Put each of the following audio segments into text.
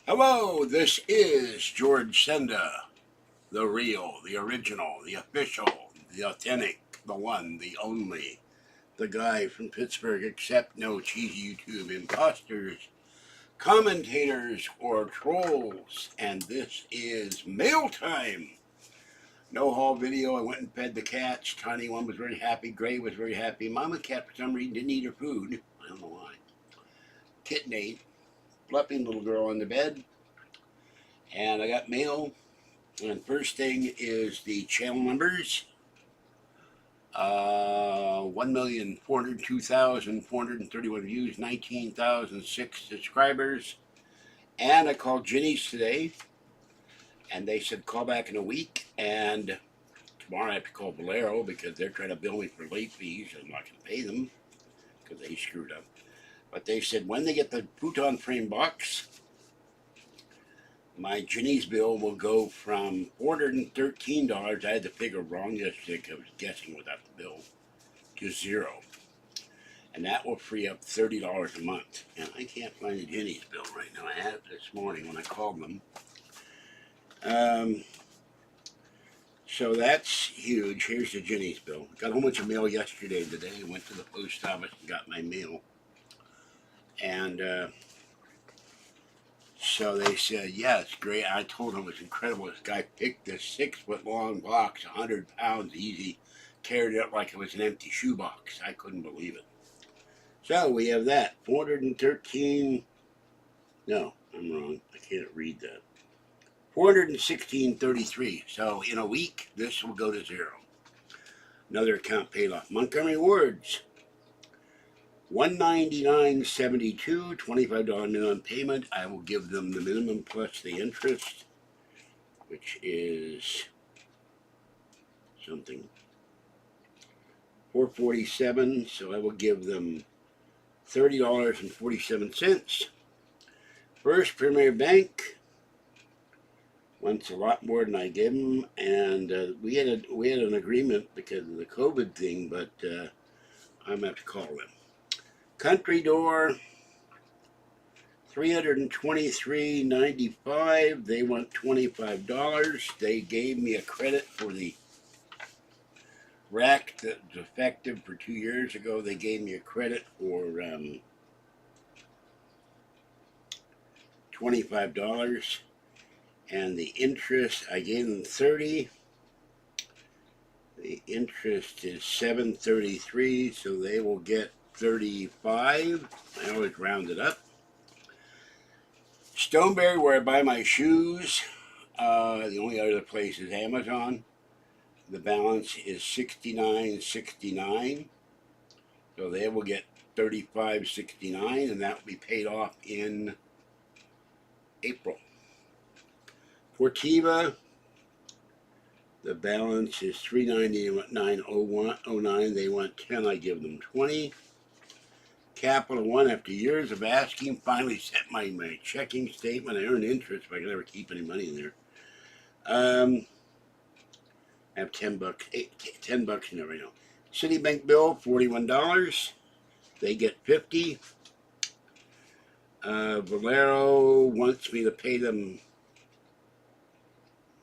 Hello, this is George Senda, the real, the original, the official, the authentic, the one, the only, the guy from Pittsburgh, except no cheesy YouTube imposters, commentators, or trolls. And this is mail time. No haul video. I went and fed the cats. Tiny one was very happy. Gray was very happy. Mama cat, for some reason, didn't eat her food. I don't know why. Kitten ate. Fluffy little girl on the bed. And I got mail. And first thing is the channel numbers. 1,402,431 views, 19,006 subscribers. And I called GINNYS today, and they said call back in a week. And tomorrow I have to call Valero because they're trying to bill me for late fees. I'm not going to pay them because they screwed up. But they said when they get the FUTON frame box, my GINNYS bill will go from $413, I had the figure wrong yesterday because I was guessing without the bill, to $0. And that will free up $30 a month. And I can't find the GINNYS bill right now. I had it this morning when I called them. So that's huge. Here's the GINNYS bill. Got a whole bunch of mail yesterday and today. I went to the post office and got my mail. And so they said, yeah, it's great. I told them it was incredible. This guy picked this 6-foot long box, 100 pounds easy, carried it up like it was an empty shoebox. I couldn't believe it. So we have that. 413, no, I'm wrong. I can't read that. 416.33. So in a week, this will go to $0. Another account paid off. Montgomery Wards. $199.72, $25 minimum payment. I will give them the minimum plus the interest, which is something $447. So I will give them $30.47. First Premier Bank wants a lot more than I gave them, and we had an agreement because of the COVID thing, but I'm gonna have to call them. Country Door, $323.95. They want $25. They gave me a credit for the rack that was effective for 2 years ago. They gave me a credit for $25. And the interest, I gave them $30. The interest is $733, so they will get $35. I always round it up. Stoneberry, where I buy my shoes, the only other place is Amazon. The balance is $69.69, so they will get $35.69, and that will be paid off in April. Fortiva, the balance is $399.09. They want $10. I give them $20. Capital One, after years of asking, finally sent my checking statement. I earned interest, but I can never keep any money in there. I have $10 in there right now. Citibank bill, $41. They get $50. Valero wants me to pay them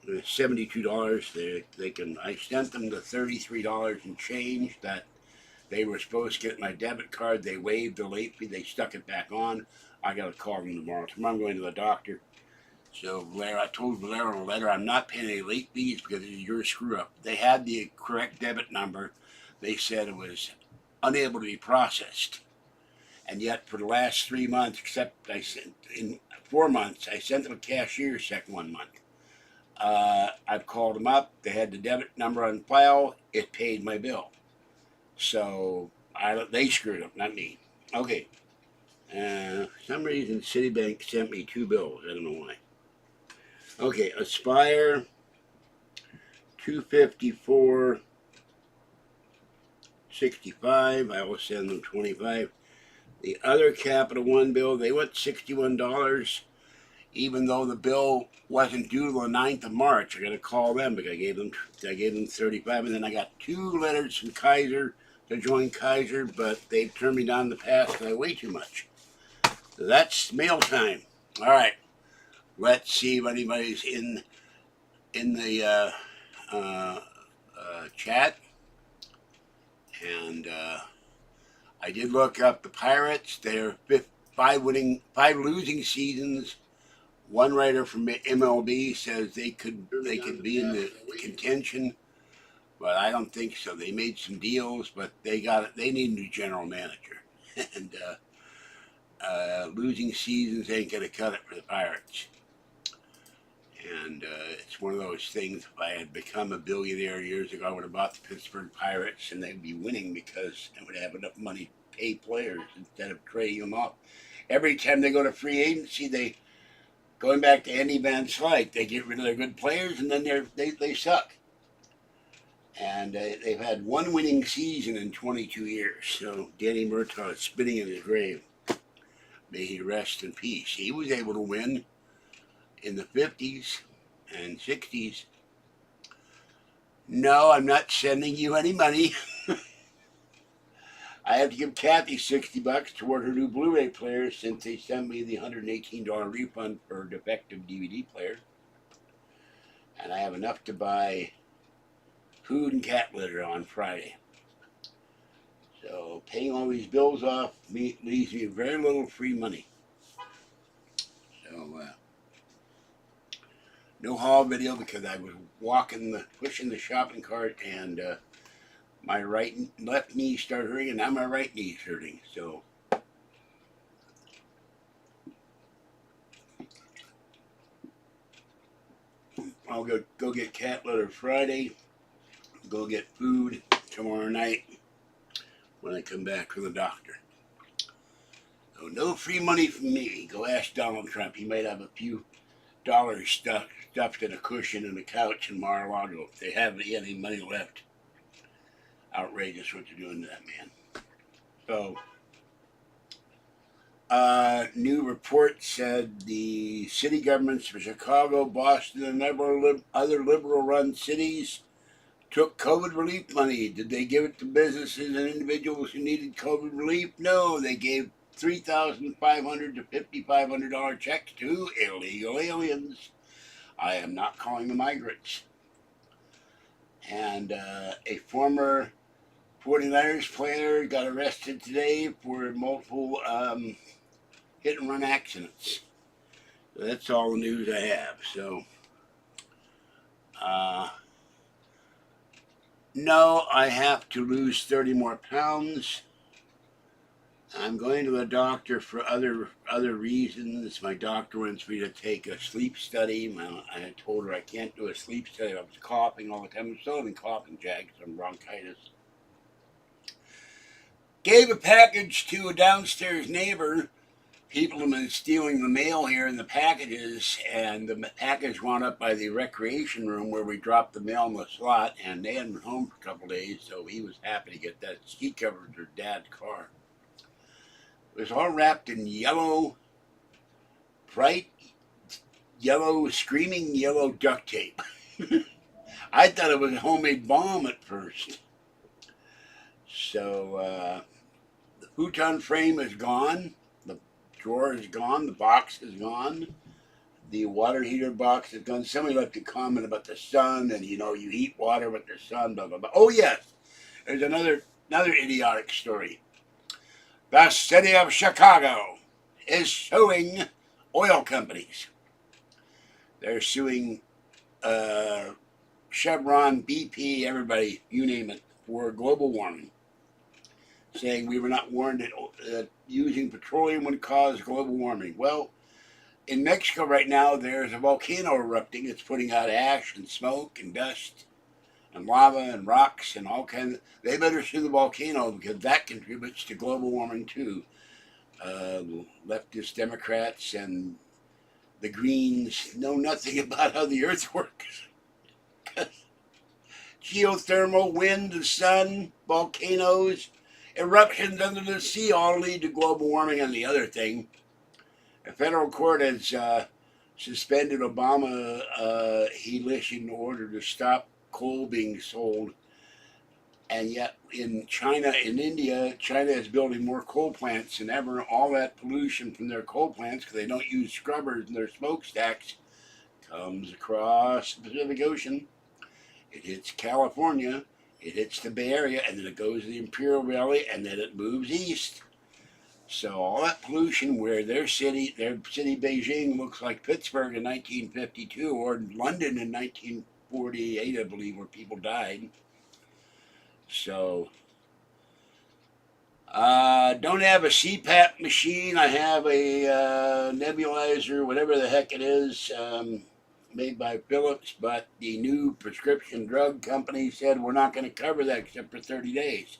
$72. They can. I sent them the $33 and change that they were supposed to get my debit card. They waived the late fee. They stuck it back on. I got to call them tomorrow. Tomorrow I'm going to the doctor. So Valero, I told Valero in a letter, I'm not paying any late fees because it's your screw up. They had the correct debit number. They said it was unable to be processed. And yet for the last 3 months, except I sent in 4 months, I sent them a cashier check 1 month. I've called them up. They had the debit number on file. It paid my bill. So they screwed up, not me. Okay. For some reason, Citibank sent me 2 bills. I don't know why. Okay, Aspire, $254.65. I will send them $25. The other Capital One bill, they want $61. Even though the bill wasn't due till the 9th of March, I got to call them because I gave them $35, and then I got 2 letters from Kaiser to join Kaiser, but they've turned me down in the past because I weigh too much. So that's mail time. All right, Let's see if anybody's in the chat. And I did look up the Pirates. They're five losing seasons. One writer from MLB says they could be in the contention, but I don't think so. They made some deals, but they need a new general manager, and losing seasons ain't gonna cut it for the Pirates. And it's one of those things. If I had become a billionaire years ago, I would have bought the Pittsburgh Pirates, and they'd be winning because I would have enough money to pay players instead of trading them off. Every time they go to free agency, going back to Andy Van Slyke, they get rid of their good players, and then they suck. And they've had one winning season in 22 years. So Danny Murtaugh is spinning in his grave. May he rest in peace. He was able to win in the 50s and 60s. No, I'm not sending you any money. I have to give Kathy $60 toward her new Blu-ray player since they sent me the $118 refund for a defective DVD player. And I have enough to buy food and cat litter on Friday. So paying all these bills off leaves me very little free money. So no haul video because I was pushing the shopping cart, and my left knee started hurting, and now my right knee's hurting. So I'll go get cat litter Friday. Go get food tomorrow night when I come back from the doctor. So no free money from me. Go ask Donald Trump. He might have a few dollars stuffed in a cushion in a couch in Mar-a-Lago if they have any money left. Outrageous what they're doing to that man. So, new report said the city governments for Chicago, Boston, and other liberal-run cities took COVID relief money. Did they give it to businesses and individuals who needed COVID relief? No, they gave $3,500 to $5,500 checks to illegal aliens. I am not calling them migrants. And a former 49ers player got arrested today for multiple hit and run accidents. So that's all the news I have. So, no, I have to lose 30 more pounds. I'm going to the doctor for other reasons. My doctor wants me to take a sleep study. I told her I can't do a sleep study. I was coughing all the time. I'm still having coughing jags from bronchitis. Gave a package to a downstairs neighbor. People have been stealing the mail here in the packages, and the package wound up by the recreation room where we dropped the mail in the slot, and they hadn't been home for a couple of days, so he was happy to get that. He covered their dad's car. It was all wrapped in yellow, bright yellow, screaming yellow duct tape. I thought it was a homemade bomb at first. So the futon frame is gone. The drawer is gone. The box is gone. The water heater box is gone. Somebody left a comment about the sun, and you heat water with the sun, blah, blah, blah. Oh, yes. There's another idiotic story. The city of Chicago is suing oil companies. They're suing Chevron, BP, everybody, you name it, for global warming, saying we were not warned that using petroleum would cause global warming. Well, in Mexico right now, there's a volcano erupting. It's putting out ash and smoke and dust and lava and rocks and all kinds. They better sue the volcano because that contributes to global warming too. Leftist Democrats and the Greens know nothing about how the earth works. Geothermal, wind, the sun, volcanoes, eruptions under the sea all lead to global warming. And the other thing, a federal court has suspended Obama. He issued an order to stop coal being sold And yet in China, in India, China is building more coal plants than ever. All that pollution from their coal plants, because they don't use scrubbers in their smokestacks, comes across the Pacific Ocean. It hits California, it hits the Bay Area, and then it goes to the Imperial Valley, and then it moves east. So all that pollution, where their city Beijing looks like Pittsburgh in 1952 or London in 1948, I believe, where people died. So don't have a CPAP machine. I have a nebulizer, whatever the heck it is, made by Philips, but the new prescription drug company said we're not going to cover that except for 30 days.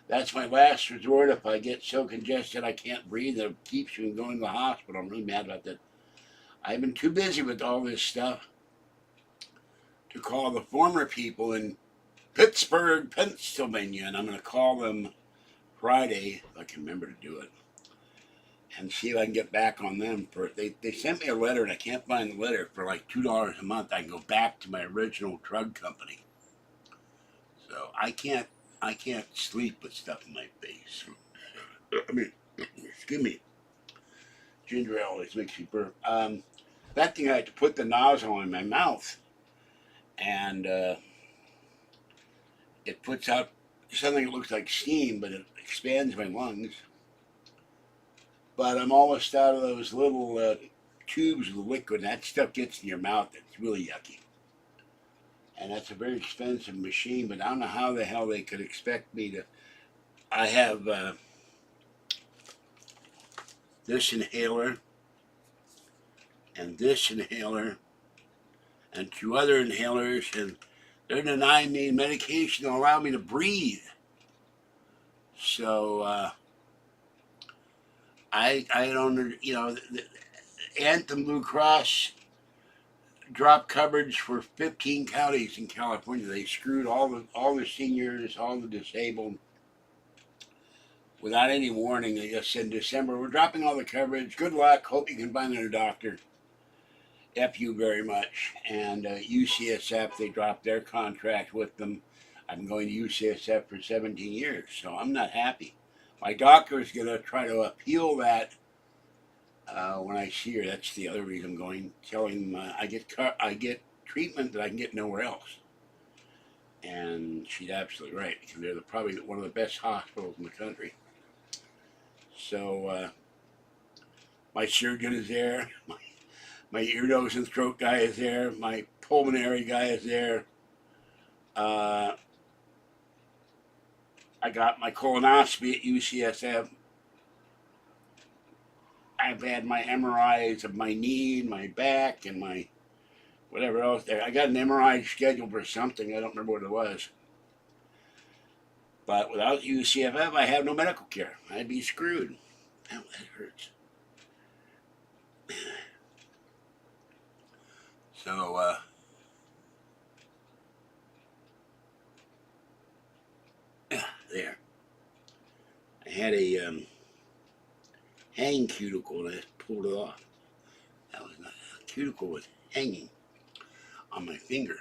That's my last resort if I get so congested I can't breathe. It keeps me from going to the hospital. I'm really mad about that. I've been too busy with all this stuff to call the former people in Pittsburgh, Pennsylvania, and I'm going to call them Friday, if I can remember to do it, and see if I can get back on them. They sent me a letter, and I can't find the letter. For like $2 a month, I can go back to my original drug company. So I can't sleep with stuff in my face. I mean, excuse me. Ginger ale always makes me burp. That thing, I had to put the nozzle in my mouth, and it puts out something that looks like steam, but it expands my lungs. But I'm almost out of those little tubes of liquid, and that stuff gets in your mouth. It's really yucky. And that's a very expensive machine, but I don't know how the hell they could expect me to. I have this inhaler, and this inhaler, and 2 other inhalers, and they're denying me medication to allow me to breathe. So I don't, the Anthem Blue Cross dropped coverage for 15 counties in California. They screwed all the seniors, all the disabled, without any warning. They just said in December, we're dropping all the coverage. Good luck. Hope you can find a new doctor. F you very much. And UCSF, they dropped their contract with them. I've been going to UCSF for 17 years, so I'm not happy. My doctor is going to try to appeal that when I see her. That's the other reason I'm going. Telling them I get treatment that I can get nowhere else. And she's absolutely right, because they're probably one of the best hospitals in the country. So my surgeon is there. My ear, nose, and throat guy is there. My pulmonary guy is there. I got my colonoscopy at UCSF. I've had my MRIs of my knee, my back, and my whatever else there. I got an MRI scheduled for something. I don't remember what it was. But without UCSF, I have no medical care. I'd be screwed. Ow, that hurts. So, there. I had a hanging cuticle, and I pulled it off. That was not a cuticle was hanging on my finger.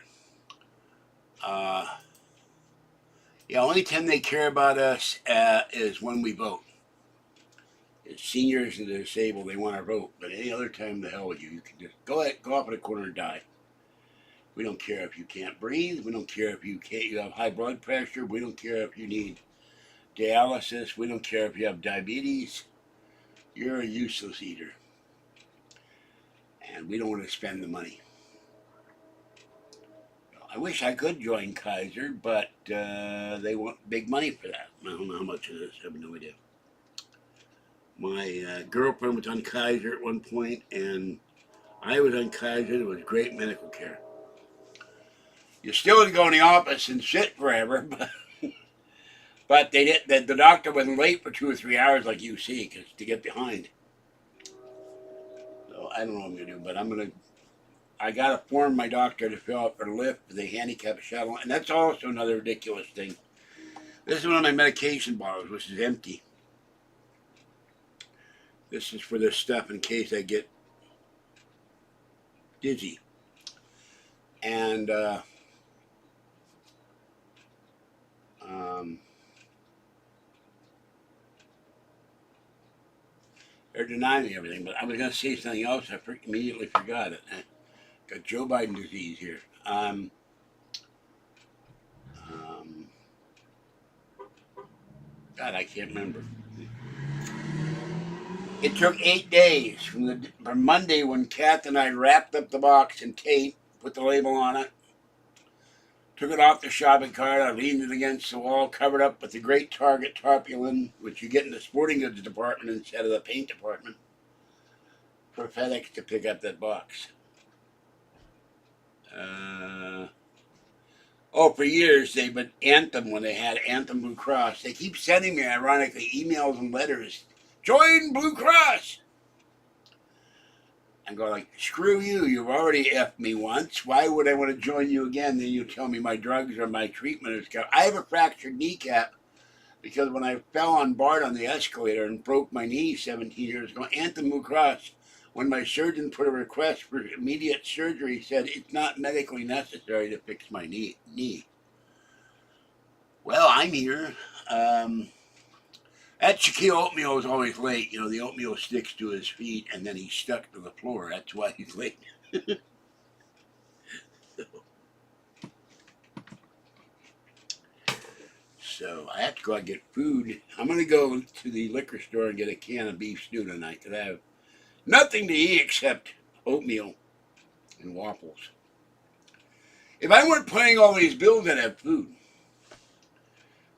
The only time they care about us is when we vote. As seniors and the disabled, they want our vote. But any other time, the hell with you. You can just go off in a corner and die. We don't care if you can't breathe. We don't care if you have high blood pressure. We don't care if you need dialysis. We don't care if you have diabetes. You're a useless eater. And we don't want to spend the money. I wish I could join Kaiser, but they want big money for that. I don't know how much it is. I have no idea. My girlfriend was on Kaiser at one point, and I was on Kaiser. It was great medical care. You still had to go in the office and sit forever, but they did. The doctor was late for 2 or 3 hours, like you see, because to get behind. So I don't know what I'm gonna do, but I gotta form my doctor to fill out for the lift for the handicap shuttle, and that's also another ridiculous thing. This is one of my medication bottles, which is empty. This is for this stuff in case I get dizzy. And They're denying me everything. But I was going to say something else. I immediately forgot it. I got Joe Biden disease here. God, I can't remember. It took 8 days from Monday when Kath and I wrapped up the box in tape, put the label on it, took it off the shopping cart. I leaned it against the wall, covered up with the great Target tarpaulin, which you get in the sporting goods department instead of the paint department, for FedEx to pick up that box. For years they've been Anthem, when they had Anthem Blue Cross. They keep sending me, ironically, emails and letters. Join Blue Cross! I go like, screw you, you've already effed me once. Why would I want to join you again? Then you tell me my drugs or my treatment is covered. I have a fractured kneecap because when I fell on Bart on the escalator and broke my knee 17 years ago, Anthem Blue Cross, when my surgeon put a request for immediate surgery, said it's not medically necessary to fix my knee. Well, I'm here. That Shaquille Oatmeal is always late. You know, the oatmeal sticks to his feet and then he's stuck to the floor. That's why he's late. So I have to go out and get food. I'm going to go to the liquor store and get a can of beef stew tonight because I have nothing to eat except oatmeal and waffles. If I weren't paying all these bills, I'd have food.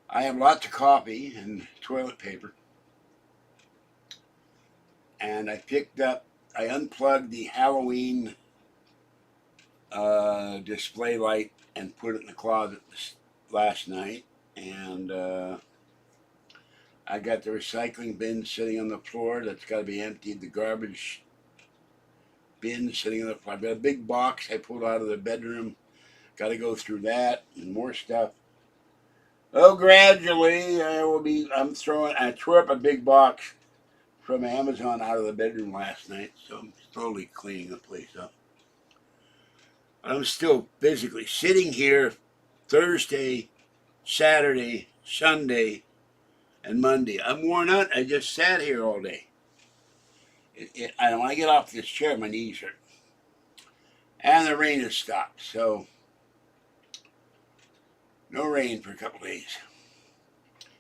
I have lots of coffee and toilet paper. And I unplugged the Halloween display light and put it in the closet last night. And I got the recycling bin sitting on the floor that's got to be emptied. The garbage bin sitting on the floor. I've got a big box I pulled out of the bedroom. Got to go through that and more stuff. Oh, gradually I tore up a big box from Amazon out of the bedroom last night, so I'm slowly cleaning the place up. I'm still physically sitting here Thursday, Saturday, Sunday, and Monday. I'm worn out. I just sat here all day. When I get off this chair, my knees hurt. And the rain has stopped, so no rain for a couple days.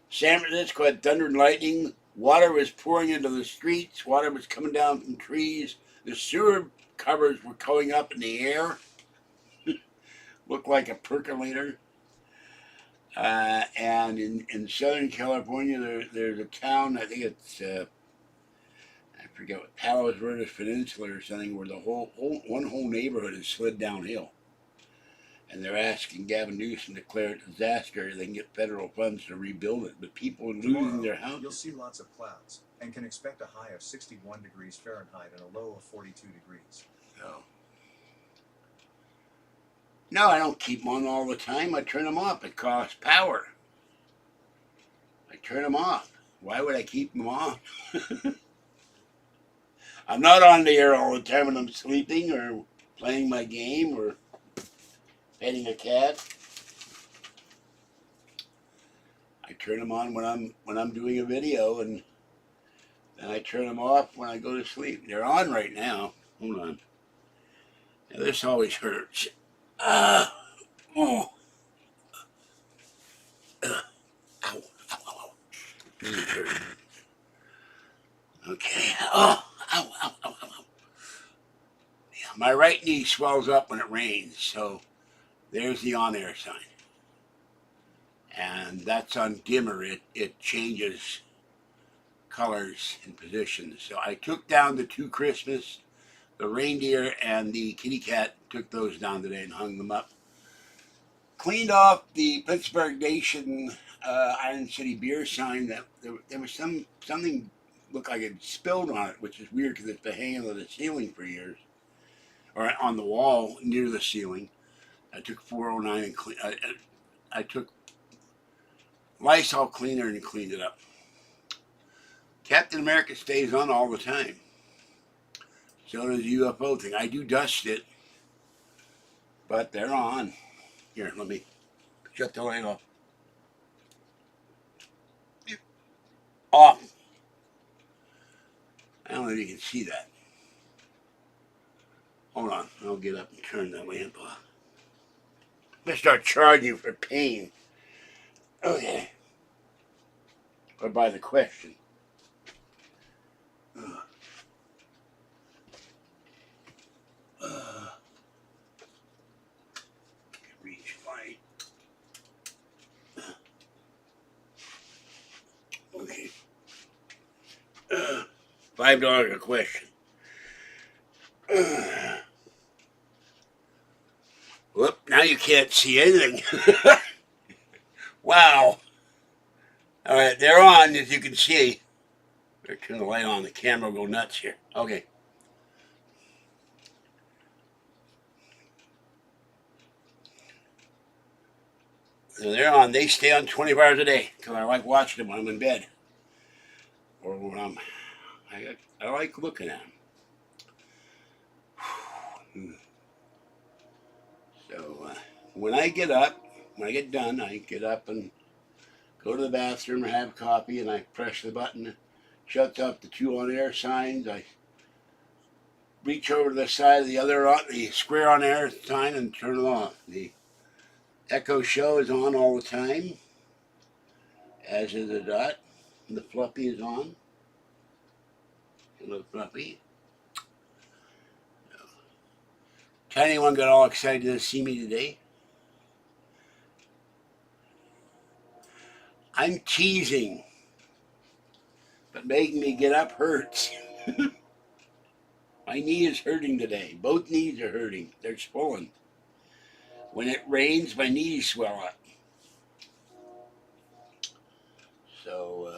San Francisco had thunder and lightning. Water was pouring into the streets. Water was coming down from trees. The sewer covers were going up in the air. Looked like a percolator. And in Southern California, there's a town, I think it's, I forget what, Palos Verdes Peninsula or something, where the one whole neighborhood has slid downhill. And they're asking Gavin Newsom to declare it a disaster. They can get federal funds to rebuild it. But people are losing their houses. You'll see lots of clouds and can expect a high of 61 degrees Fahrenheit and a low of 42 degrees. No, I don't keep them on all the time. I turn them off. It costs power. I turn them off. Why would I keep them on? I'm not on the air all the time when I'm sleeping or playing my game or petting a cat. I turn them on when I'm doing a video, and then I turn them off when I go to sleep. They're on right now. Hold on. Now, this always hurts. Ow. Ow. Okay. Ow, ow, ow, ow. Yeah, my right knee swells up when it rains, so there's the on-air sign. And that's on dimmer. It changes colors and positions. So I took down the two Christmas, the reindeer and the kitty cat, took those down today and hung them up. Cleaned off the Pittsburgh Nation Iron City beer sign. That there was something looked like it spilled on it, which is weird because it's been hanging on the ceiling for years, or on the wall near the ceiling. I took 409 and I took Lysol cleaner and cleaned it up. Captain America stays on all the time. So does the UFO thing. I do dust it, but they're on. Here, let me shut the light off. Off. I don't know if you can see that. Hold on, I'll get up and turn the lamp off. I'm gonna start charging you for pain. Okay. Or by the question. Reach my. Okay. $5 a question. Whoop, now you can't see anything. Wow. Alright, they're on, as you can see. Better turn the light on, the camera will go nuts here. Okay. So they're on. They stay on 24 hours a day because I like watching them when I'm in bed. Or when I like looking at them. So when I get up, when I get done, I get up and go to the bathroom and have coffee, and I press the button, shuts off the 2 on air signs. I reach over to the side of the square on air sign and turn it off. The Echo Show is on all the time, as is the dot. The Fluffy is on. Hello, Fluffy. Tiny one got all excited to see me today. I'm teasing, but making me get up hurts. My knee is hurting today. Both knees are hurting. They're swollen. When it rains, my knees swell up. So,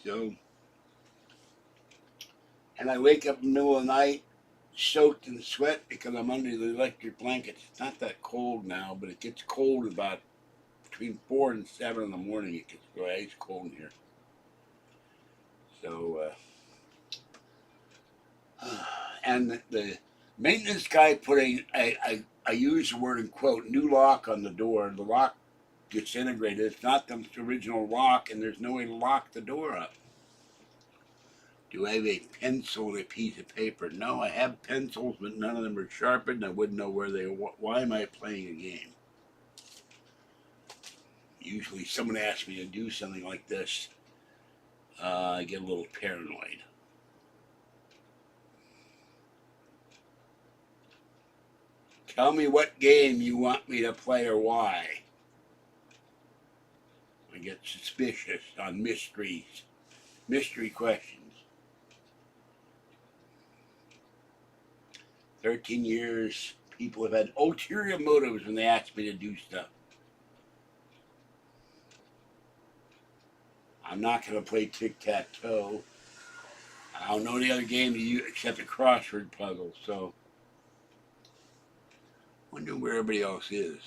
so, and I wake up in the middle of the night soaked in sweat because I'm under the electric blankets. It's not that cold now, but it gets cold about between 4 and 7 in the morning. It gets ice cold in here. So, and the maintenance guy put I use the word in quote, new lock on the door. The lock disintegrated. It's not the original lock, and there's no way to lock the door up. Do I have a pencil and a piece of paper? No, I have pencils, but none of them are sharpened. I wouldn't know where they were. Why am I playing a game? Usually someone asks me to do something like this, I get a little paranoid. Tell me what game you want me to play or why. I get suspicious on mystery questions. 13 years, people have had ulterior motives when they ask me to do stuff. I'm not going to play tic-tac-toe. I don't know any other game to use except a crossword puzzle, so wonder where everybody else is.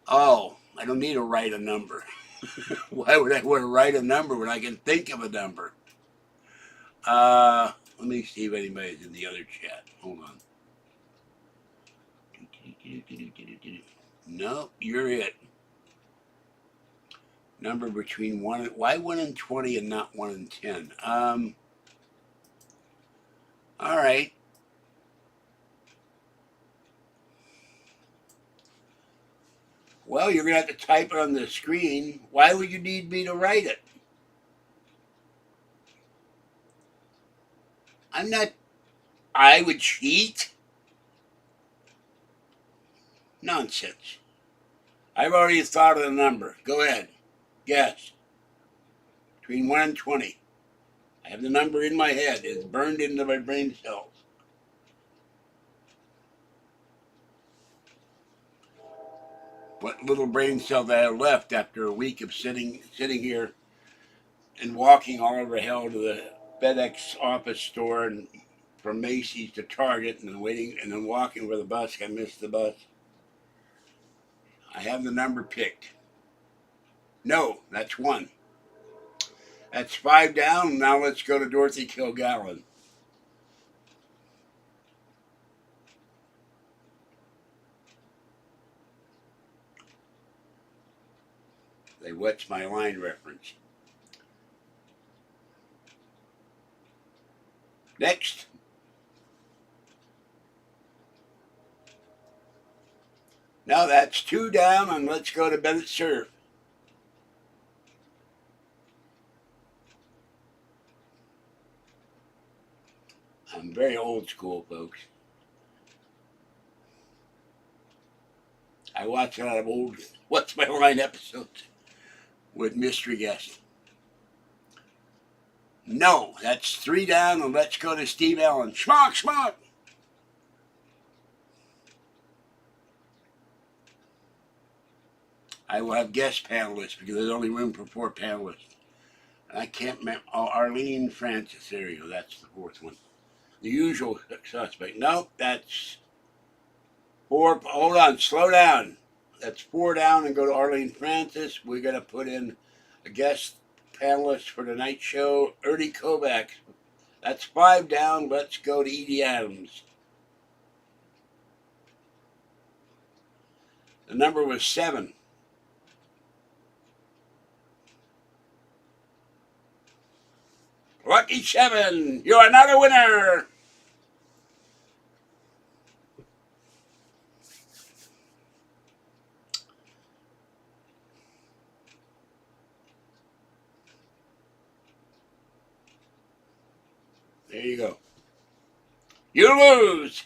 Oh, I don't need to write a number. Why would I want to write a number when I can think of a number? Let me see if anybody's in the other chat. Hold on. No, you're it. Number between 1 and... Why 1 and 20 and not 1 and 10? All right. Well, you're going to have to type it on the screen. Why would you need me to write it? I'm not... I would cheat? Nonsense. I've already thought of the number. Go ahead. Guess. Between 1 and 20. I have the number in my head. It's burned into my brain cells. What little brain cell that I have left after a week of sitting here and walking all over hell to the FedEx office store and from Macy's to Target and then waiting and then walking with the bus. I missed the bus. I have the number picked. No, that's 1. That's 5 down. Now let's go to Dorothy Kilgallen. What's my line reference? Next. Now that's 2 down, and let's go to Bennett Cerf. I'm very old school, folks. I watch a lot of old What's My Line episodes with mystery guests. No, that's 3 down, and let's go to Steve Allen. Schmuck, schmuck. I will have guest panelists because there's only room for 4 panelists. And I can't remember. Oh, Arlene Francis. There you go. That's the 4th one. The usual suspect. Nope, that's 4. Hold on, slow down. That's 4 down, and go to Arlene Francis. We're going to put in a guest panelist for tonight's show, Ernie Kovacs. That's 5 down. Let's go to Edie Adams. The number was 7. Lucky 7, you're another winner. There you go. You lose.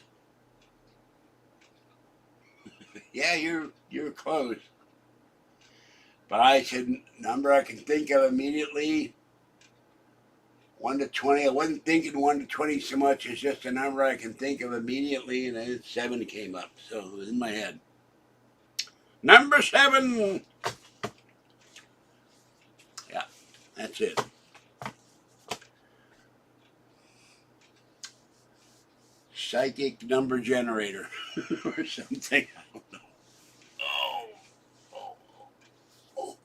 Yeah, you're close. But I said number I can think of immediately. 1 to 20. I wasn't thinking 1 to 20 so much. It's just a number I can think of immediately, and then 7 came up, so it was in my head. Number 7. Yeah, that's it. Psychic number generator or something. I don't know. Oh.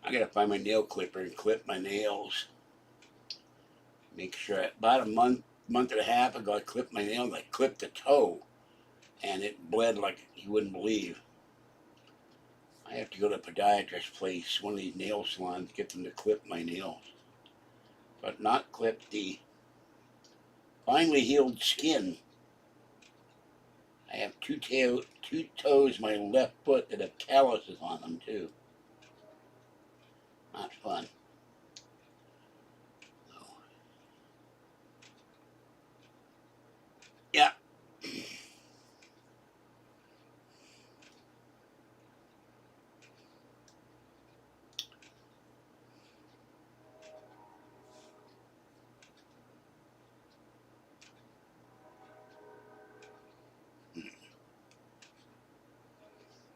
I gotta find my nail clipper and clip my nails. Make sure. About a month and a half ago, I clipped my nail and I clipped the toe, and it bled like you wouldn't believe. I have to go to a podiatrist place, one of these nail salons, get them to clip my nails, but not clip the finely healed skin. I have two toes, my left foot, that have calluses on them too. Not fun. So, yeah.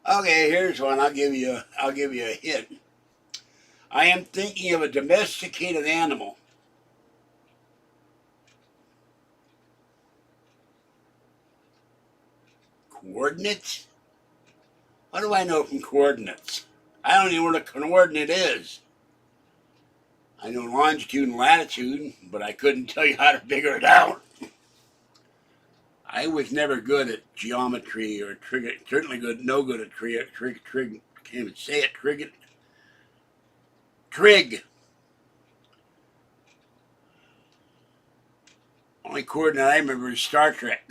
Okay, here's one. I'll give you a hint. I am thinking of a domesticated animal. Coordinates? What do I know from coordinates? I don't even know what a coordinate is. I know longitude and latitude, but I couldn't tell you how to figure it out. I was never good at geometry or trig. Certainly no good at trig. Can't even say it. Trig. Only coordinate I remember is Star Trek.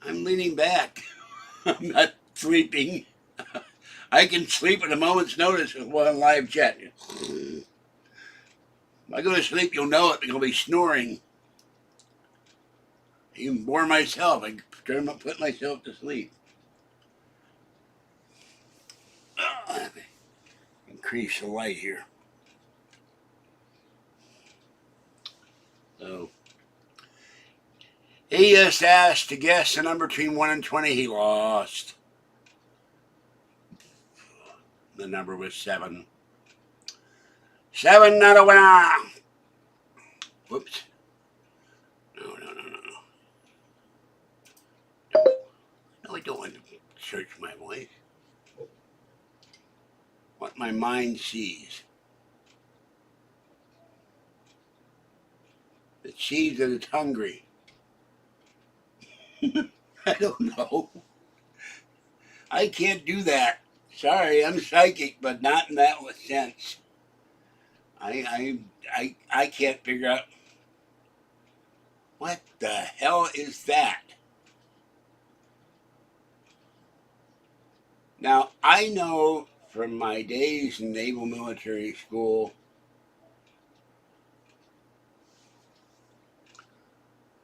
I'm leaning back. I'm not sleeping. I can sleep at a moment's notice with one live chat. If I go to sleep, you'll know it. I'll be snoring. I even bore myself. I put myself to sleep. Increase the light here. So he just asked to guess the number between 1 and 20. He lost. The number was 7. Seven not a winner. Whoops. No. No, I don't want to search my voice. What my mind sees. It sees that it's hungry. I don't know. I can't do that. Sorry, I'm psychic, but not in that sense. I can't figure out what the hell is that. Now I know from my days in Naval Military School,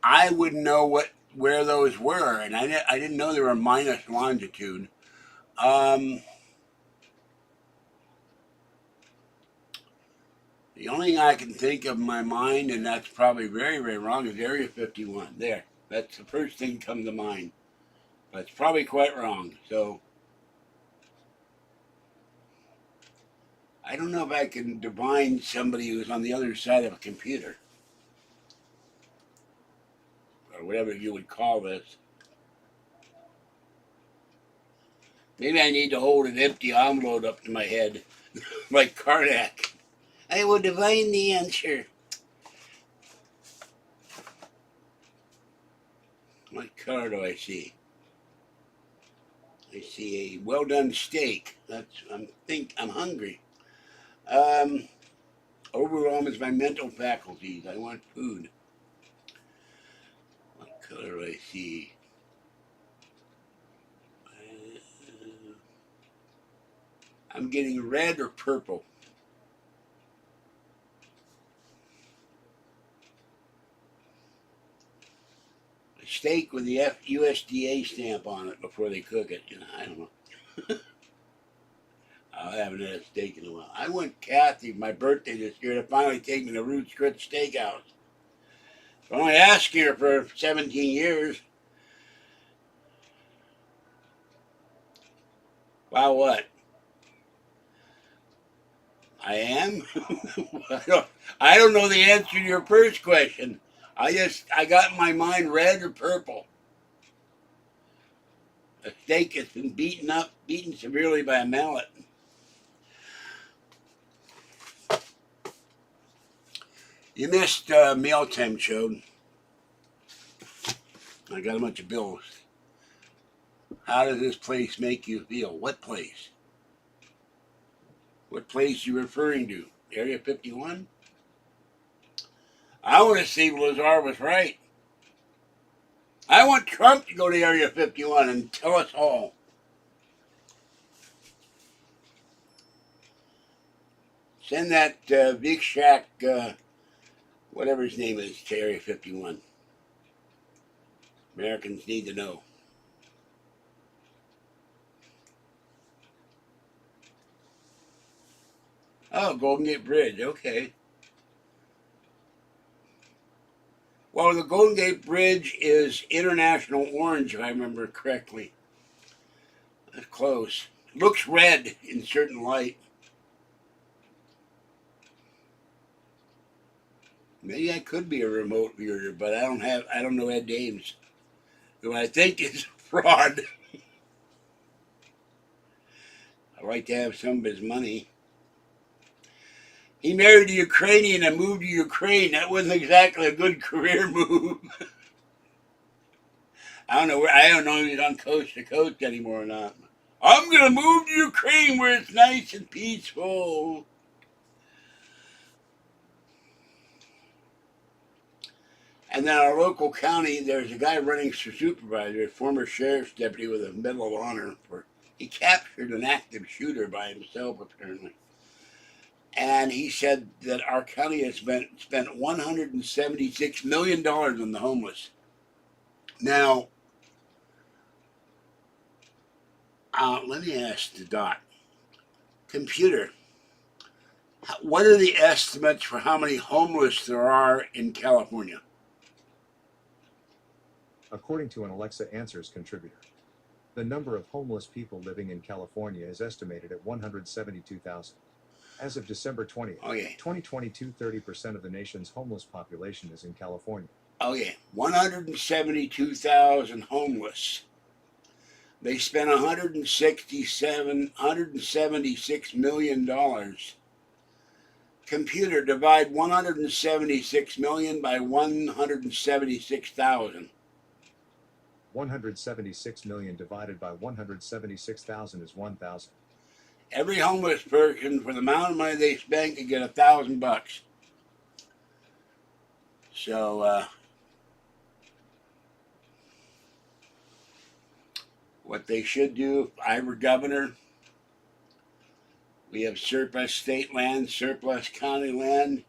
I wouldn't know where those were, and I didn't know they were minus longitude. Um, the only thing I can think of in my mind, and that's probably very, very wrong, is Area 51. There, that's the first thing that comes to mind. But it's probably quite wrong. So I don't know if I can divine somebody who's on the other side of a computer, or whatever you would call this. Maybe I need to hold an empty envelope up to my head, like Karnak. I will divine the answer. What color do I see? I see a well done steak. I'm hungry. Overwhelm is my mental faculties. I want food. What color do I see? I'm getting red or purple. A steak with the USDA stamp on it before they cook it. I don't know. I haven't had a steak in a while. I went Kathy my birthday this year to finally take me to Ruth's Chris Steakhouse. I only asking her for 17 years. Wow, what? I am? I don't know the answer to your first question. I got in my mind red or purple. A steak has been beaten severely by a mallet. You missed Mealtime Show. I got a bunch of bills. How does this place make you feel? What place? What place you referring to? Area 51? I want to see if Lazar was right. I want Trump to go to Area 51 and tell us all. Send that Big Shack, whatever his name is, to Area 51. Americans need to know. Oh, Golden Gate Bridge, okay. Well, the Golden Gate Bridge is International Orange, if I remember correctly. That's close. Looks red in certain light. Maybe I could be a remote viewer, but I don't know Ed Dames, who I think is fraud. I like to have some of his money. He married a Ukrainian and moved to Ukraine. That wasn't exactly a good career move. I don't know if he's on Coast to Coast anymore or not. I'm gonna move to Ukraine where it's nice and peaceful. And then our local county, there's a guy running for supervisor, a former sheriff's deputy with a Medal of Honor. He captured an active shooter by himself, apparently. And he said that our county has spent $176 million on the homeless. Now, let me ask the doc. Computer, what are the estimates for how many homeless there are in California? According to an Alexa Answers contributor, the number of homeless people living in California is estimated at 172,000. As of December 20th, Okay. 2022, 30% of the nation's homeless population is in California. Okay. 172,000 homeless. They spent $176 million. Computer, divide 176 million by 176,000. 176 million divided by 176,000 is 1,000. Every homeless person, for the amount of money they spend, could get $1,000. So, what they should do, if I were governor, we have surplus state land, surplus county land.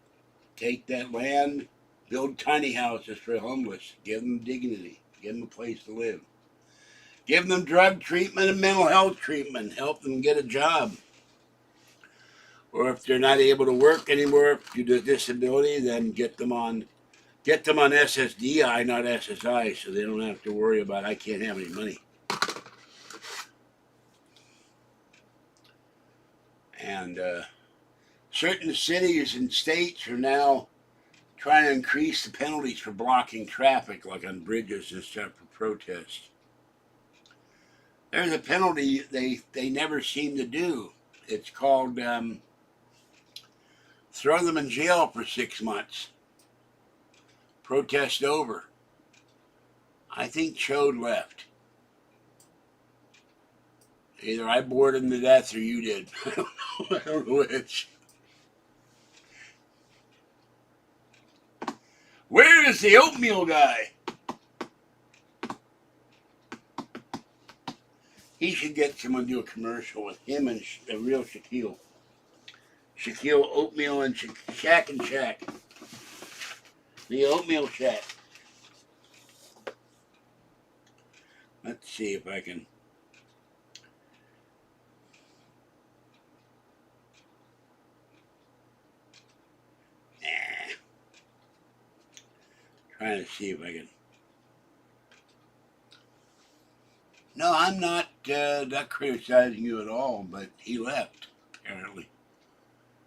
Take that land, build tiny houses for the homeless, give them dignity, give them a place to live. Give them drug treatment and mental health treatment, help them get a job. Or if they're not able to work anymore due to disability, then get them on SSDI, not SSI, so they don't have to worry about I can't have any money. And certain cities and states are now trying to increase the penalties for blocking traffic, like on bridges and stuff for protests. There's a penalty they never seem to do. It's called throw them in jail for 6 months. Protest over. I think Chode left. Either I bored him to death or you did. I don't know which. Where is the oatmeal guy? He should get someone to do a commercial with him and the real Shaquille. Shaquille Oatmeal and Shack and Shack. The Oatmeal Shack. Let's see if I can. Trying to see if I can. No, I'm not criticizing you at all, but he left, apparently.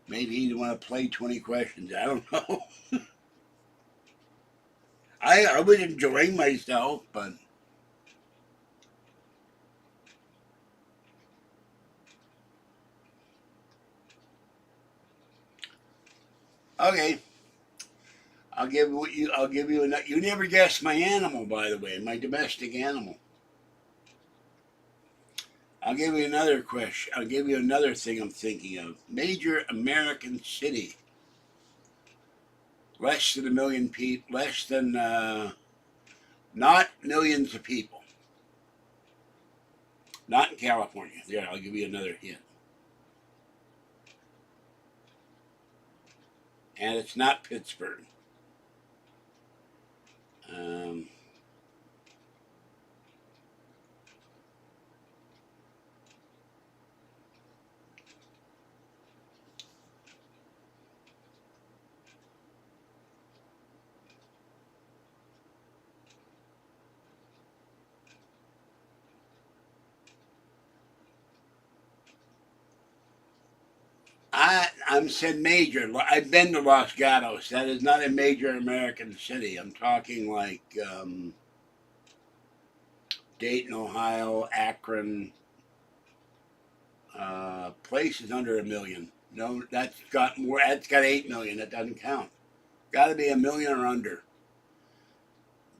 Maybe he didn't want to play 20 questions. I don't know. I was enjoying myself, but... Okay. I'll give you another. You never guessed my animal, by the way, my domestic animal. I'll give you another question. I'll give you another thing I'm thinking of. Major American city. Less than 1 million people. Less than, not millions of people. Not in California. There, I'll give you another hint. And it's not Pittsburgh. I'm said major. I've been to Los Gatos. That is not a major American city. I'm talking like Dayton, Ohio, Akron, places under 1 million. No, that's got more. That's got 8 million. That doesn't count. Got to be 1 million or under.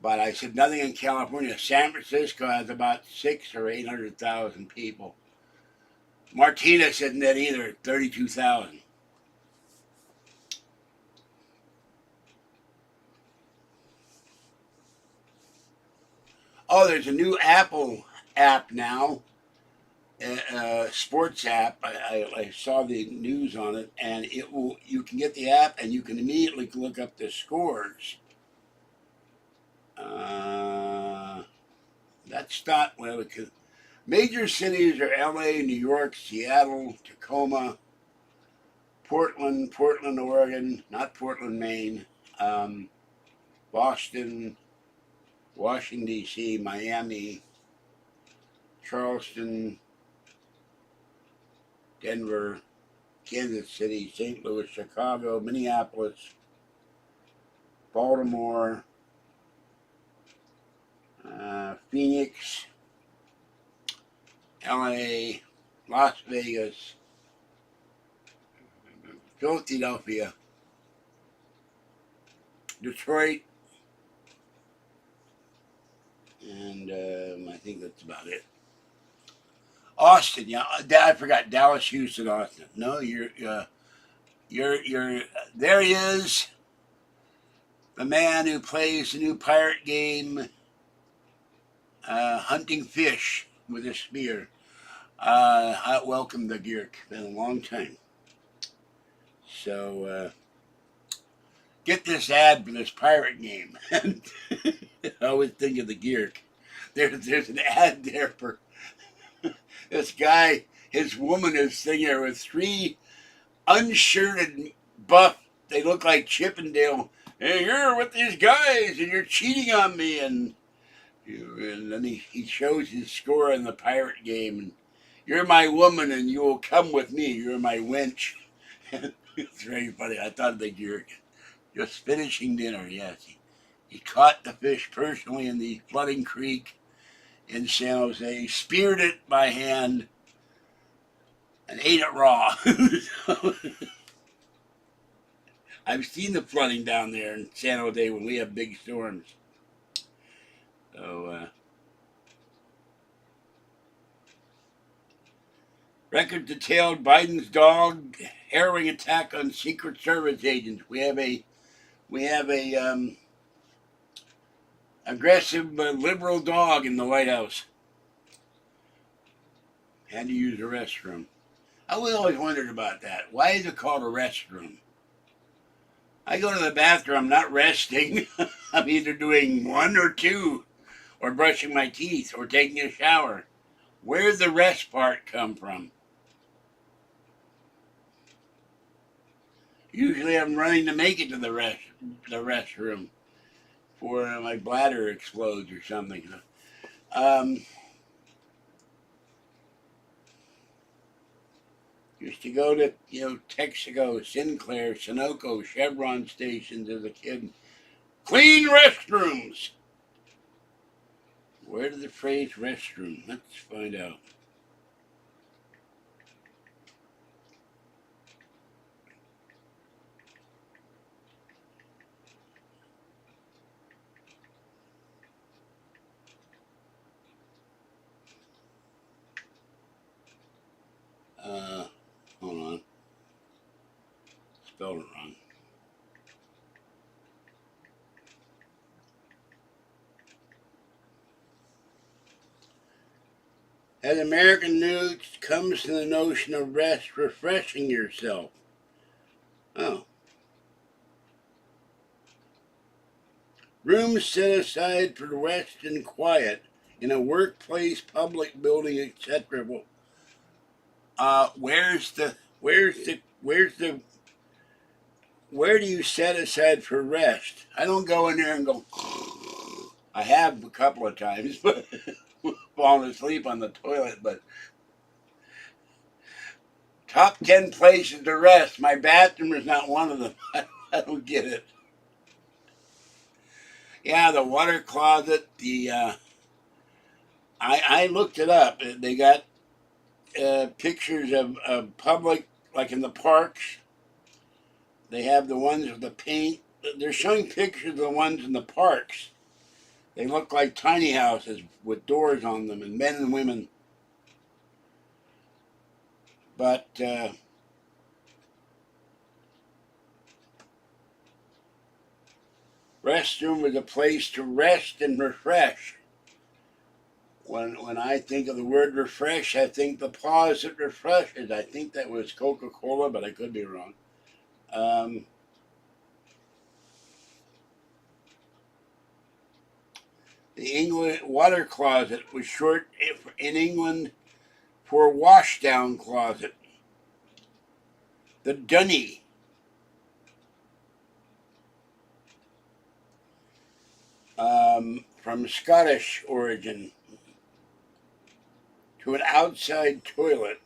But I said nothing in California. San Francisco has about 600,000 or 800,000 people. Martinez isn't that either. 32,000. Oh, there's a new Apple app now, sports app. I saw the news on it, and it will. You can get the app, and you can immediately look up the scores. That's not well. Because major cities are L.A., New York, Seattle, Tacoma, Portland, Oregon, not Portland, Maine, Boston, Washington, D.C., Miami, Charleston, Denver, Kansas City, St. Louis, Chicago, Minneapolis, Baltimore, Phoenix, LA, Las Vegas, Philadelphia, Detroit, and I think that's about it. Austin, yeah, I forgot Dallas, Houston, Austin. No, you're there he is, the man who plays the new pirate game, hunting fish with a spear. Welcome the Geek. Been a long time. So get this ad for this pirate game. I always think of the Geek. There's an ad there for this guy. His woman is sitting there with three unshirted buff. They look like Chippendale. Hey, you're with these guys and you're cheating on me. And then he shows his score in the pirate game. And you're my woman and you will come with me. You're my wench. It's very funny. I thought of the Geek. Just finishing dinner, yes. He caught the fish personally in the flooding creek in San Jose, speared it by hand, and ate it raw. I've seen the flooding down there in San Jose when we have big storms. So, record detailed Biden's dog harrowing attack on Secret Service agents. We have a aggressive liberal dog in the White House. Had to use the restroom. I always wondered about that. Why is it called a restroom? I go to the bathroom, I'm not resting. I'm either doing one or two, or brushing my teeth, or taking a shower. Where does the rest part come from? Usually I'm running to make it to the restroom before my bladder explodes or something. Used to go to, Texaco, Sinclair, Sunoco, Chevron stations as a kid. Clean restrooms! Where did the phrase restroom? Let's find out. Hold on. Spelled it wrong. As American news comes to the notion of rest, refreshing yourself. Oh. Rooms set aside for rest and quiet in a workplace, public building, etc. Well, where do you set aside for rest? I don't go in there and go. I have a couple of times, but fallen asleep on the toilet. But top 10 places to rest. My bathroom is not one of them. I don't get it. Yeah, the water closet. I looked it up. They got pictures of public, like in the parks. They have the ones with the paint. They're showing pictures of the ones in the parks. They look like tiny houses with doors on them, and men and women. But restroom is a place to rest and refresh. When I think of the word refresh, I think the pause that refreshes. I think that was Coca-Cola, but I could be wrong. The England water closet was short in England for washdown closet. The dunny. From Scottish origin, to an outside toilet.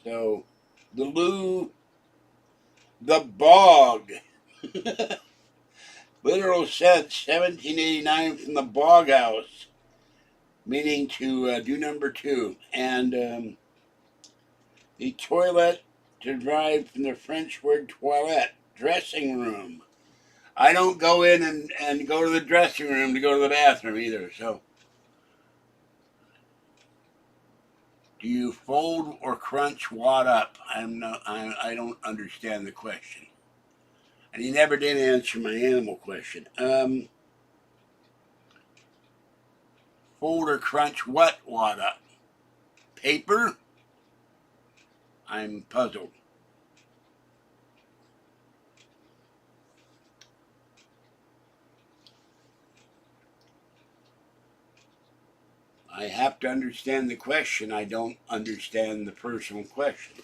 So, the loo, the bog. Literal sense, 1789 from the bog house, meaning to do number two. And the toilet, derived from the French word toilette, dressing room. I don't go in and go to the dressing room to go to the bathroom either. So, do you fold or crunch wad up? I don't understand the question. And he never did answer my animal question. Fold or crunch what wad up? Paper? I'm puzzled. I have to understand the question. I don't understand the personal question.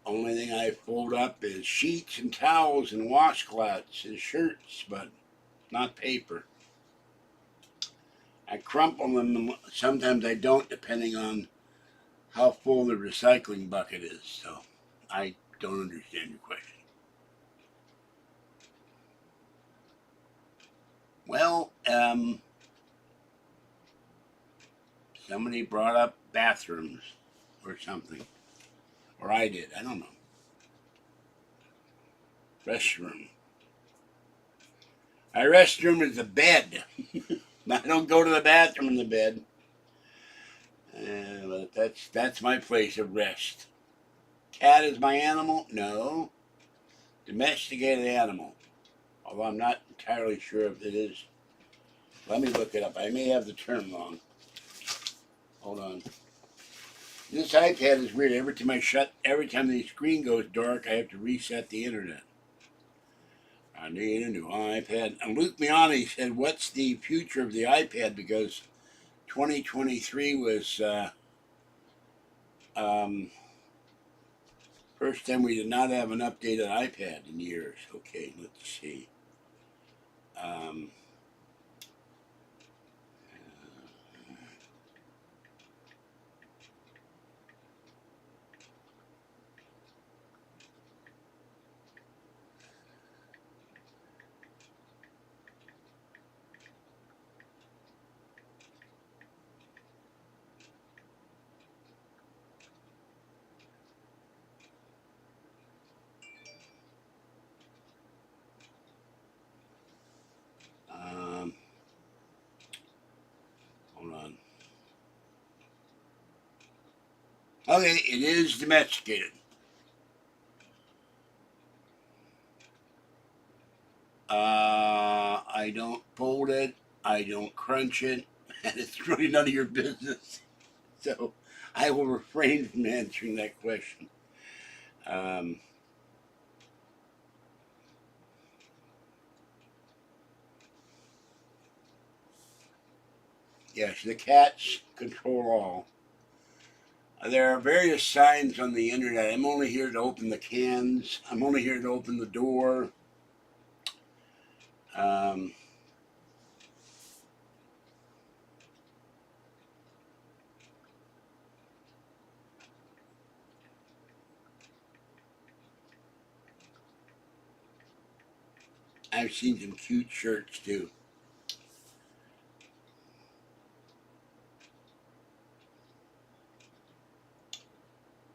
Only thing I fold up is sheets and towels and washcloths and shirts, but not paper. I crumple them. Sometimes I don't, depending on how full the recycling bucket is. So I don't understand your question. Well, somebody brought up bathrooms or something. Or I did. I don't know. Restroom. My restroom is the bed. I don't go to the bathroom in the bed. But that's my place of rest. Cat is my animal? No. Domesticated animal. Although I'm not entirely sure if it is. Let me look it up. I may have the term wrong. Hold on. This iPad is weird. Every time the screen goes dark, I have to reset the internet. I need a new iPad. And Luke Miani said, "What's the future of the iPad?" Because 2023 was first time we did not have an updated iPad in years. Okay, let's see. Um, um, hold on. Okay, it is domesticated. I don't fold it. I don't crunch it, and it's really none of your business. So I will refrain from answering that question. Um, yes, the cats control all. There are various signs on the internet. I'm only here to open the cans. I'm only here to open the door. Um, I've seen some cute shirts too.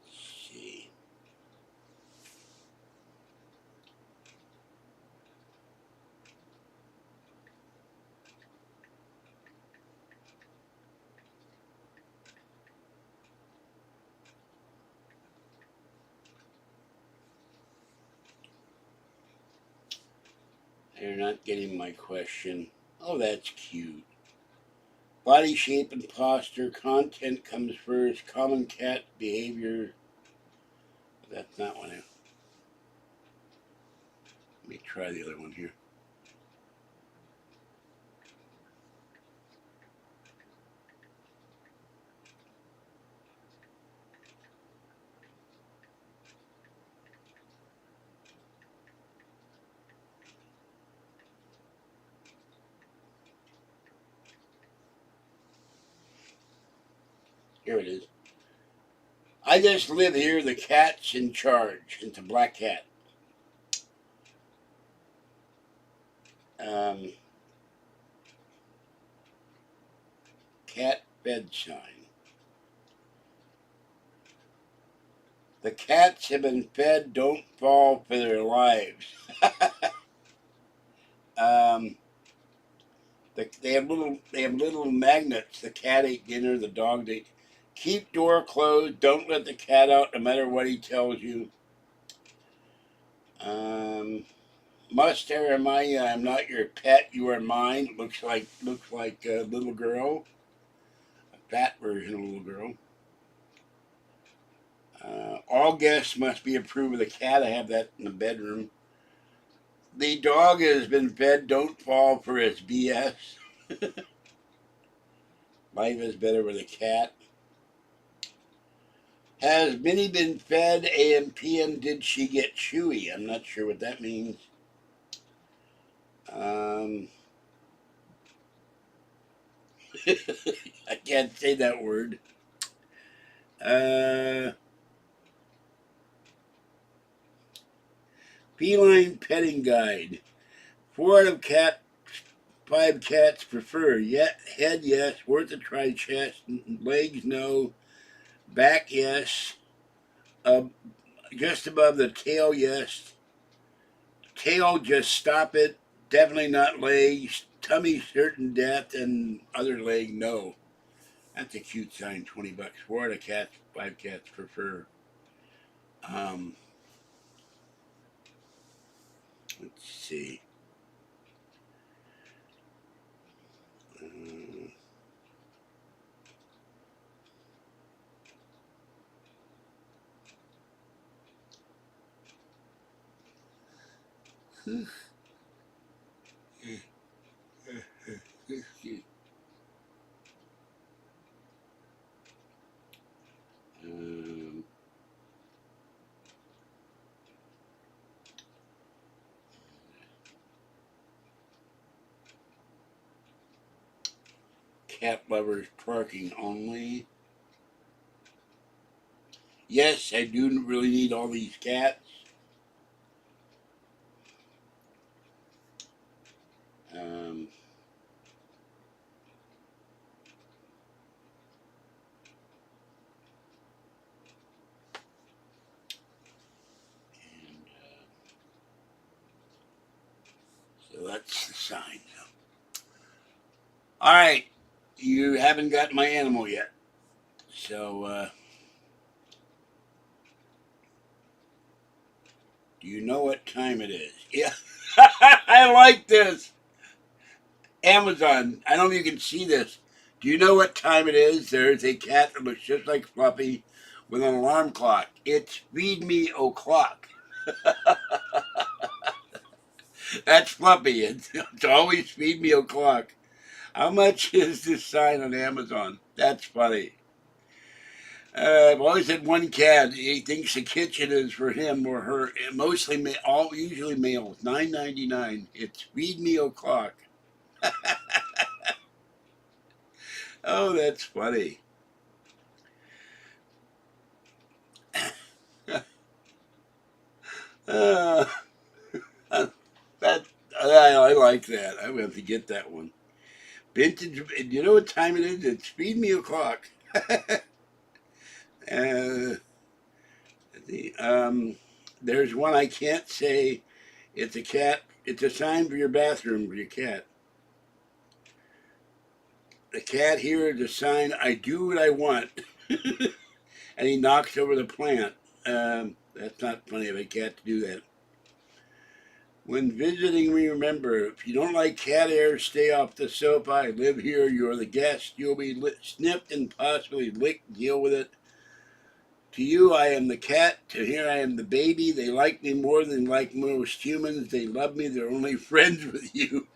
Let's see. They're not getting my question. Oh, that's cute. Body shape and posture. Content comes first. Common cat behavior. That's not what I. Let me try the other one here. Here it is. I just live here. The cat's in charge. It's a black cat. Cat bed sign. The cats have been fed. Don't fall for their lives. They have little magnets. The cat ate dinner. The dog ate. Keep door closed. Don't let the cat out, no matter what he tells you. Must I remind you, I'm not your pet. You are mine. Looks like a little girl, a fat version of a little girl. All guests must be approved of the cat. I have that in the bedroom. The dog has been fed. Don't fall for his BS. Life is better with a cat. Has Minnie been fed? AM, PM, did she get chewy? I'm not sure what that means. I can't say that word. Feline petting guide. 4 out of 5 cats prefer. Head, yes. Worth a try. Chest, legs, no. Back, yes. Just above the tail, yes. Tail, just stop it. Definitely not legs. Tummy, certain death, and other leg, no. That's a cute sign. $20. 4 out of 5 cats prefer. Let's see. Cat lovers parking only. Yes, I do really need all these cats. So that's the sign. All right, you haven't got my animal yet. So, do you know what time it is? Yeah, I like this. Amazon, I don't know if you can see this. Do you know what time it is? There's a cat that looks just like Fluffy with an alarm clock. It's feed me o'clock. That's Fluffy. It's always feed me o'clock. How much is this sign on Amazon? That's funny. I've always had one cat. He thinks the kitchen is for him or her. Mostly, usually males. $9.99. It's feed me o'clock. Oh, that's funny. Uh, I like that. I'm going to have to get that one. Vintage. You know what time it is? It's feed me o'clock. uh, there's one I can't say. It's a cat. It's a sign for your bathroom for your cat. The cat here is a sign. I do what I want, and he knocks over the plant. That's not funny of a cat to do that. When visiting, remember, if you don't like cat hair, stay off the sofa. I live here. You're the guest. You'll be snipped and possibly licked. Deal with it. To you, I am the cat. To here, I am the baby. They like me more than like most humans. They love me. They're only friends with you.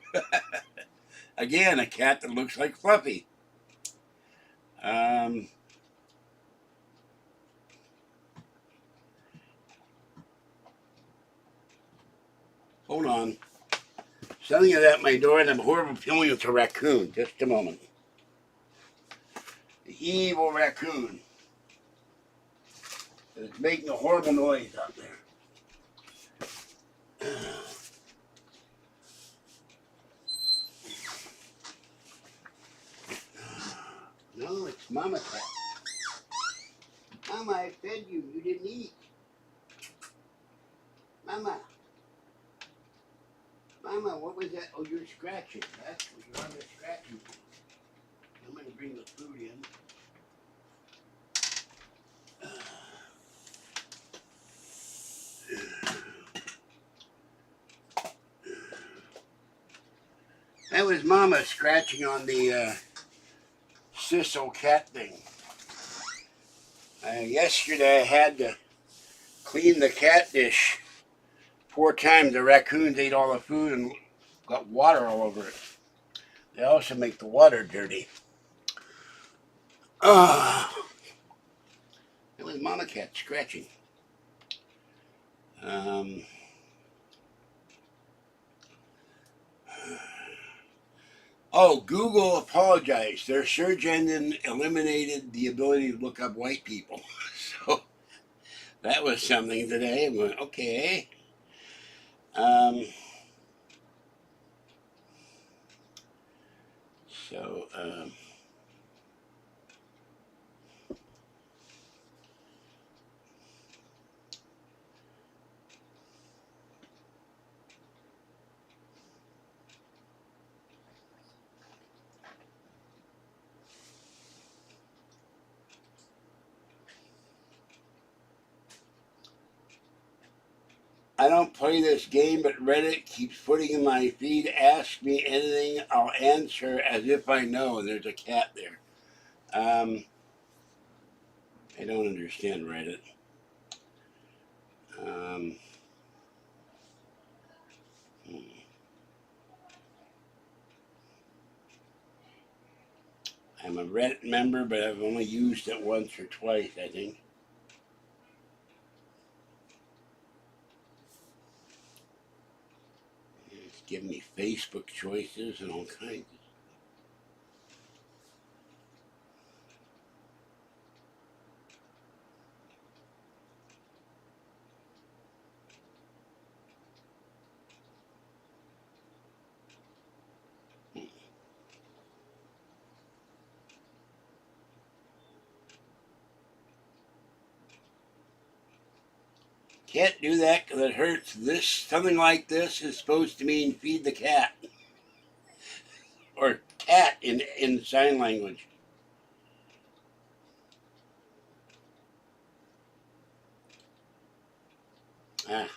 Again, a cat that looks like Fluffy. Hold on. Something is at my door, and I'm horrible feeling it's a raccoon. Just a moment. evil raccoon. It's making a horrible noise out there. No, it's Mama Cat. Mama, I fed you. You didn't eat. Mama. Mama, what was that? Oh, you're scratching. That's what you're on the scratching. I'm going to bring the food in. That was Mama scratching on the sisal cat thing. Yesterday I had to clean the cat dish 4 times. The raccoons ate all the food and got water all over it. They also make the water dirty. That was Mama Cat scratching. Oh, Google apologized. Their search engine eliminated the ability to look up white people. So that was something today. I went, okay. So, I don't play this game, but Reddit keeps putting in my feed, ask me anything, I'll answer as if I know. There's a cat there. I don't understand Reddit. I'm a Reddit member, but I've only used it once or twice, I think. It's giving me Facebook choices and all kinds of. Can't do that because it hurts. This, something like this is supposed to mean feed the cat. Or cat in sign language. Ah.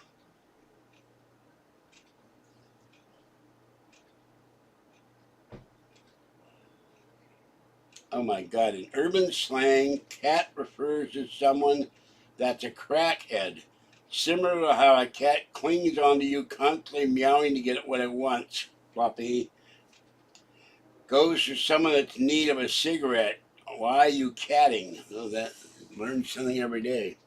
Oh my God. In urban slang, cat refers to someone that's a crackhead. Similar to how a cat clings onto you, constantly meowing to get what it wants. Floppy. Goes for someone that's in need of a cigarette. Why are you catting? Oh, that learn something every day.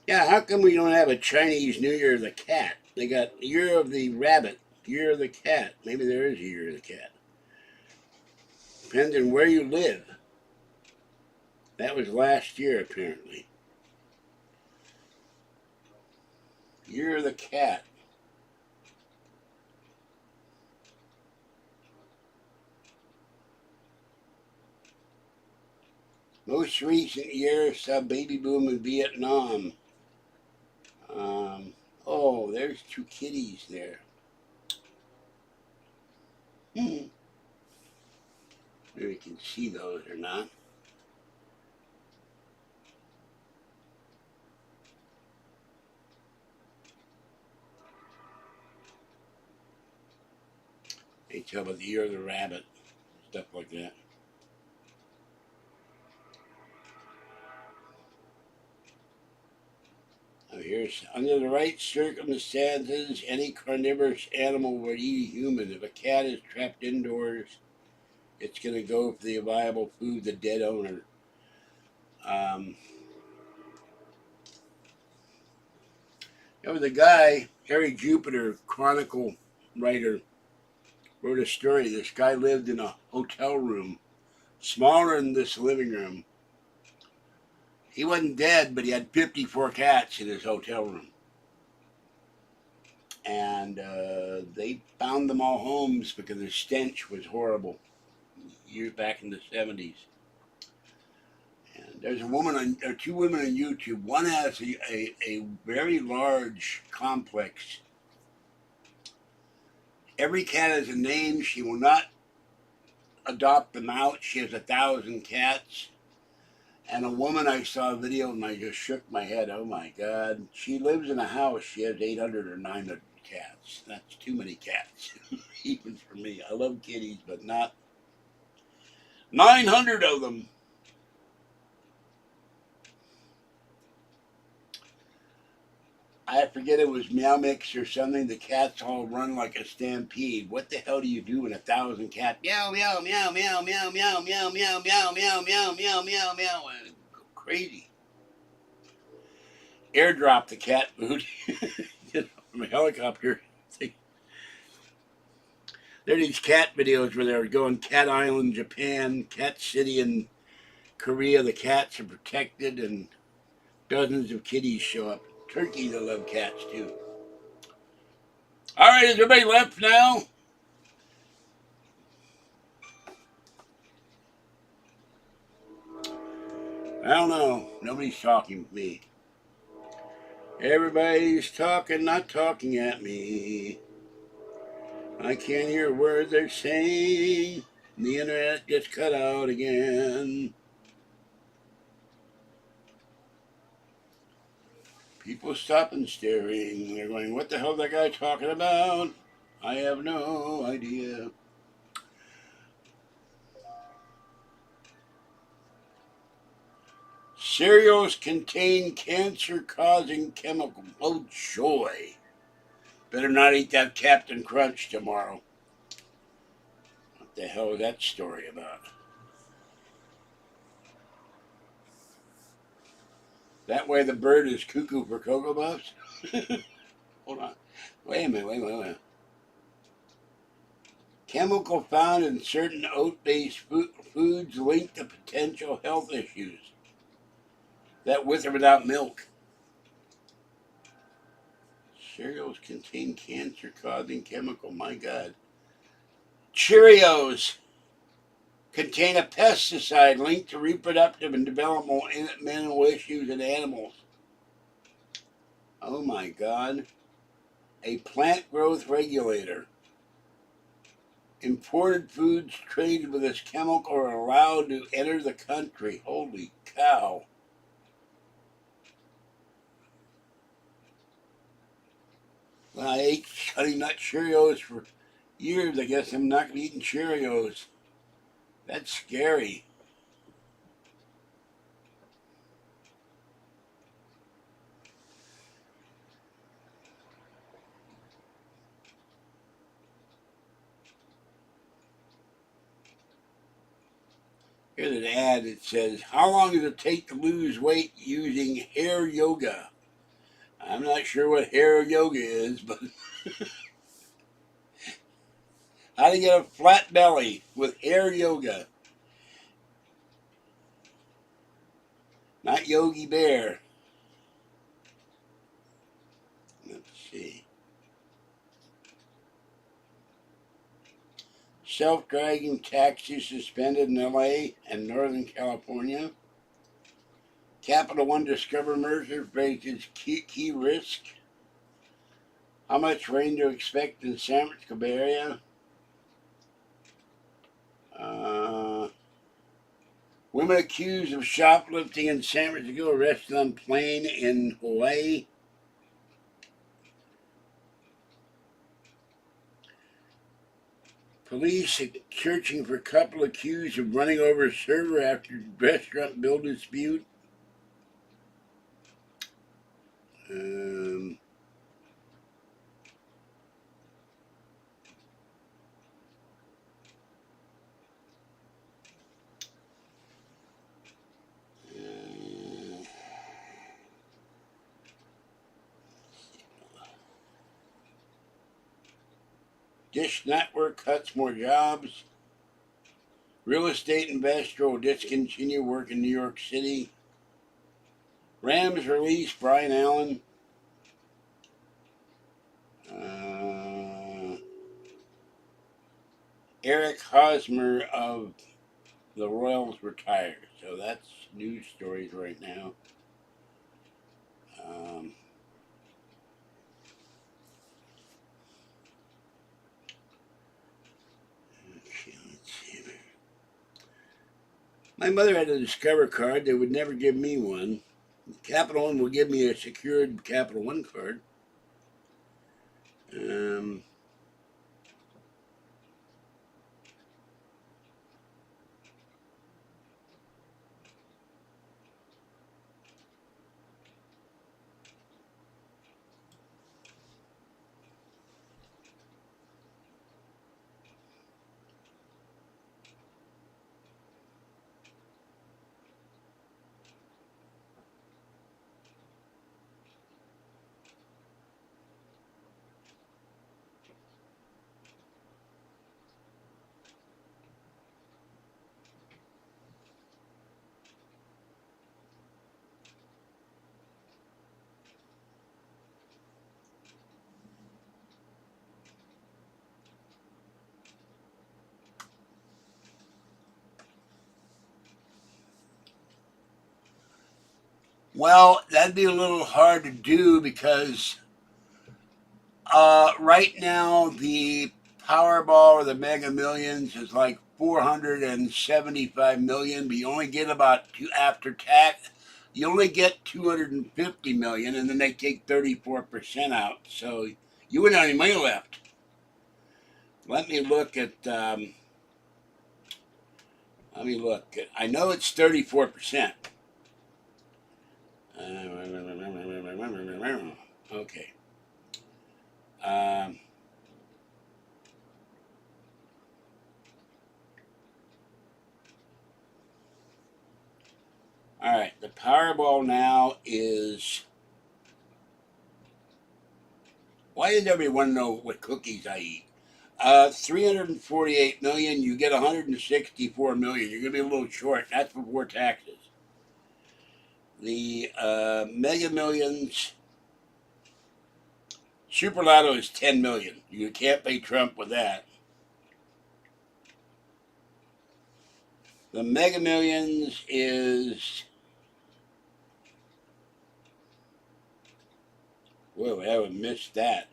Yeah, how come we don't have a Chinese New Year of the cat? They got Year of the Rabbit, Year of the Cat. Maybe there is a Year of the Cat. Depends on where you live. That was last year, apparently. Year of the Cat. Most recent year saw baby boom in Vietnam. Oh, there's 2 kitties there. Maybe you can see those or not. They tell about the Year of the Rabbit, stuff like that. Now here's, under the right circumstances, any carnivorous animal would eat a human. If a cat is trapped indoors, it's going to go for the viable food of the dead owner. There was a guy, Harry Jupiter, Chronicle writer, wrote a story. This guy lived in a hotel room, smaller than this living room. He wasn't dead, but he had 54 cats in his hotel room. And they found them all homes because the stench was horrible. Years back in the 70s. And there's a woman on, or two women on YouTube. One has a very large complex. Every cat has a name. She will not adopt them out. She has 1,000 cats. And a woman, I saw a video and I just shook my head. Oh my God. She lives in a house. She has 800 or 900 cats. That's too many cats, even for me. I love kitties, but not 900 of them. I forget, it was Meow Mix or something. The cats all run like a stampede. What the hell do you do when 1,000 cats? Meow, meow, meow, meow, meow, meow, meow, meow, meow, meow, meow, meow, meow, meow. Go crazy. Airdrop the cat food from a helicopter. There are these cat videos where they're going Cat Island, Japan, Cat City in Korea. The cats are protected and dozens of kitties show up. Turkeys that love cats too. All right, is everybody left now? I don't know. Nobody's talking to me. Everybody's talking, not talking at me. I can't hear a word they're saying. The internet gets cut out again. People stop and staring. They're going, what the hell is that guy talking about? I have no idea. Cereals contain cancer-causing chemicals. Oh, joy. Better not eat that Captain Crunch tomorrow. What the hell is that story about? That way the bird is cuckoo for Cocoa Puffs? Hold on. Wait a minute. Chemical found in certain oat-based foods linked to potential health issues. That with or without milk. Cereals contain cancer-causing chemical. My God. Cheerios contain a pesticide linked to reproductive and developmental issues in animals. Oh my God. A plant growth regulator. Imported foods traded with this chemical are allowed to enter the country. Holy cow. Well, I ate Honey Nut Cheerios for years. I guess I'm not going to be eating Cheerios. That's scary. Here's an ad that says, how long does it take to lose weight using hair yoga? I'm not sure what hair yoga is, but how to get a flat belly with hair yoga. Not Yogi Bear. Let's see. Self-driving taxis suspended in LA and Northern California. Capital One Discover merger faces key risk. How much rain to expect in San Francisco Bay Area? Women accused of shoplifting in San Francisco arrested on plane in Hawaii. Police searching for couple accused of running over a server after restaurant bill dispute. Um, Dish Network cuts more jobs. Real estate investor will discontinue work in New York City. Rams release Brian Allen. Eric Hosmer of the Royals retired. So that's news stories right now. Okay, let's see. My mother had a Discover card. They would never give me one. Capital One will give me a secured Capital One card. Well, that'd be a little hard to do because right now the Powerball or the Mega Millions is like 475 million, but you only get about two after tax. You only get 250 million, and then they take 34% out. So you wouldn't have any money left. Let me look at. Let me look. I know it's 34%. Okay. All right. The Powerball now is. Why does everybody want to know what cookies I eat? 348 million. You get 164 million. You're gonna be a little short. That's before taxes. The Mega Millions. Super Lotto is 10 million. You can't pay Trump with that. The Mega Millions is. Whoa, I would miss that.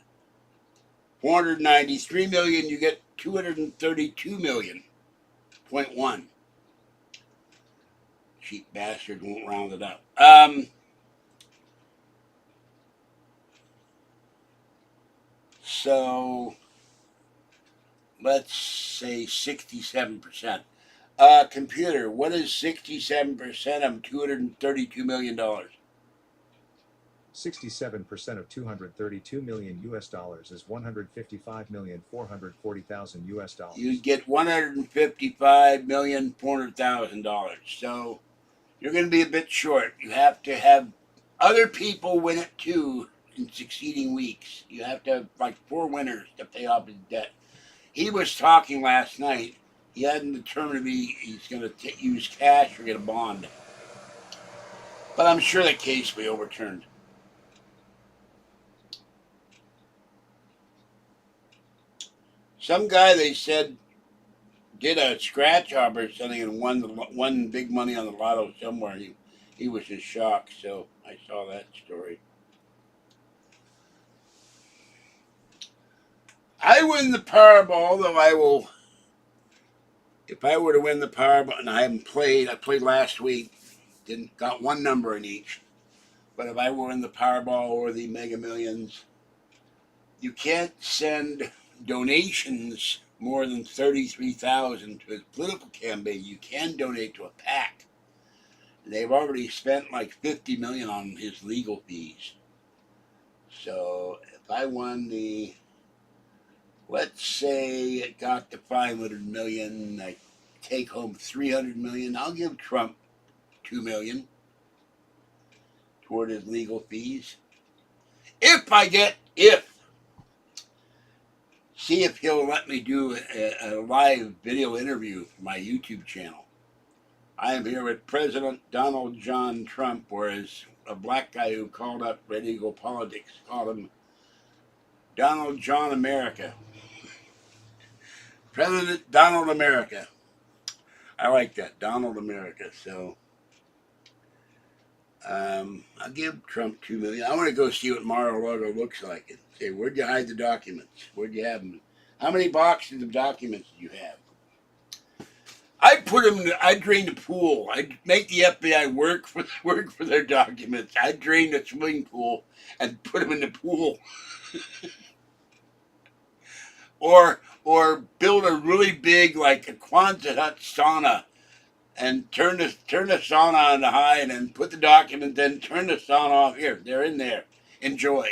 493 million. You get 232 million. 0.1. Cheap bastard won't round it up. So let's say 67%. Computer, what is 67% of $232 million? 67% of 232 million US dollars is 155,440,000 US dollars. You'd get $155,400,000. So you're going to be a bit short. You have to have other people win it too in succeeding weeks. You have to have like 4 winners to pay off his debt. He was talking last night. He hadn't determined if he's going to use cash or get a bond. But I'm sure the case will be overturned. Some guy, they said, did a scratch job or something and won big money on the lotto somewhere. He was just shocked, so I saw that story. I win the Powerball, though I will. If I were to win the Powerball, and I haven't played, I played last week, got one number in each. But if I were in the Powerball or the Mega Millions, you can't send donations more than 33,000 to his political campaign. You can donate to a PAC. They've already spent like 50 million on his legal fees. So if I won the, let's say it got to 500 million, I take home 300 million. I'll give Trump 2 million toward his legal fees. If see if he'll let me do a live video interview for my YouTube channel. I am here with President Donald John Trump, whereas a black guy who called up Red Eagle Politics called him Donald John America. President Donald America. I like that, Donald America. So I'll give Trump $2 million. I want to go see what Mar-a-Lago looks like and say, where'd you hide the documents? Where'd you have them? How many boxes of documents do you have? I'd put them. I'd drain the pool. I'd make the FBI work for their documents. I'd drain the swimming pool and put them in the pool, or build a really big like a Quonset hut sauna and turn the sauna on the high and then put the document. Then turn the sauna off. Here, they're in there. Enjoy.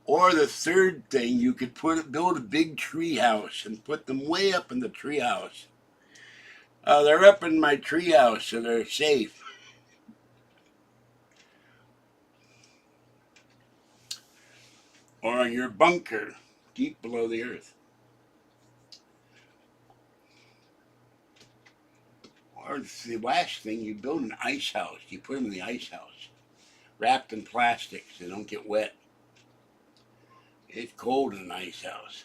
Or the third thing, you could build a big tree house and put them way up in the tree house. They're up in my tree house, so they're safe. Or in your bunker, deep below the earth. Or the last thing, you build an ice house. You put them in the ice house, wrapped in plastic so they don't get wet. It's cold in an ice house.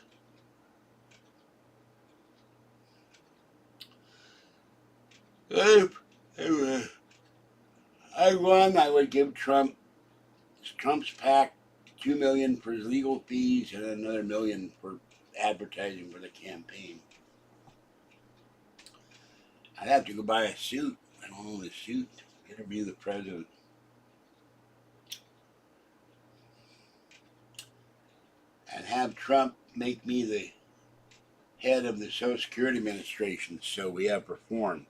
I won. I would give Trump's PAC $2 million for his legal fees and another $1 million for advertising for the campaign. I'd have to go buy a suit. I don't own a suit to interview the president. And have Trump make me the head of the Social Security Administration so we have reform.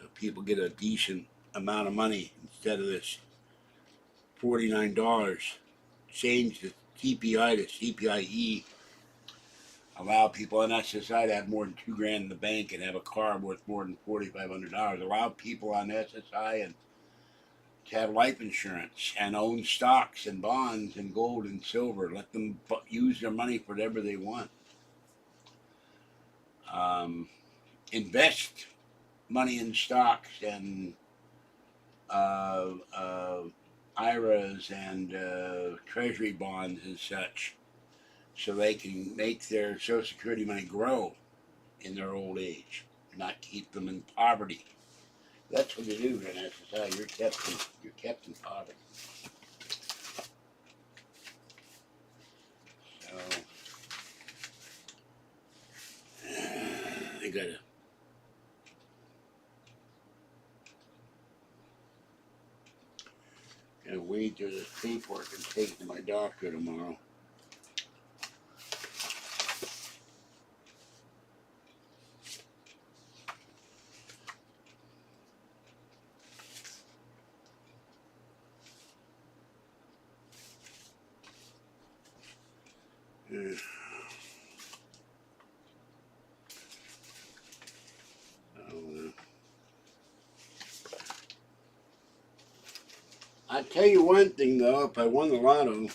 So people get a decent amount of money instead of this $49. Change the TPI to CPIE. Allow people on SSI to have more than $2,000 in the bank and have a car worth more than $4,500. Allow people on SSI and to have life insurance and own stocks and bonds and gold and silver. Let them use their money for whatever they want. Invest money in stocks and IRAs and treasury bonds and such, so they can make their Social Security money grow in their old age, not keep them in poverty. That's what you do in SSI. You're kept in poverty. So they gotta. Gotta wade through this paperwork and take it to my doctor tomorrow. I'll tell you one thing though, if I won the lotto,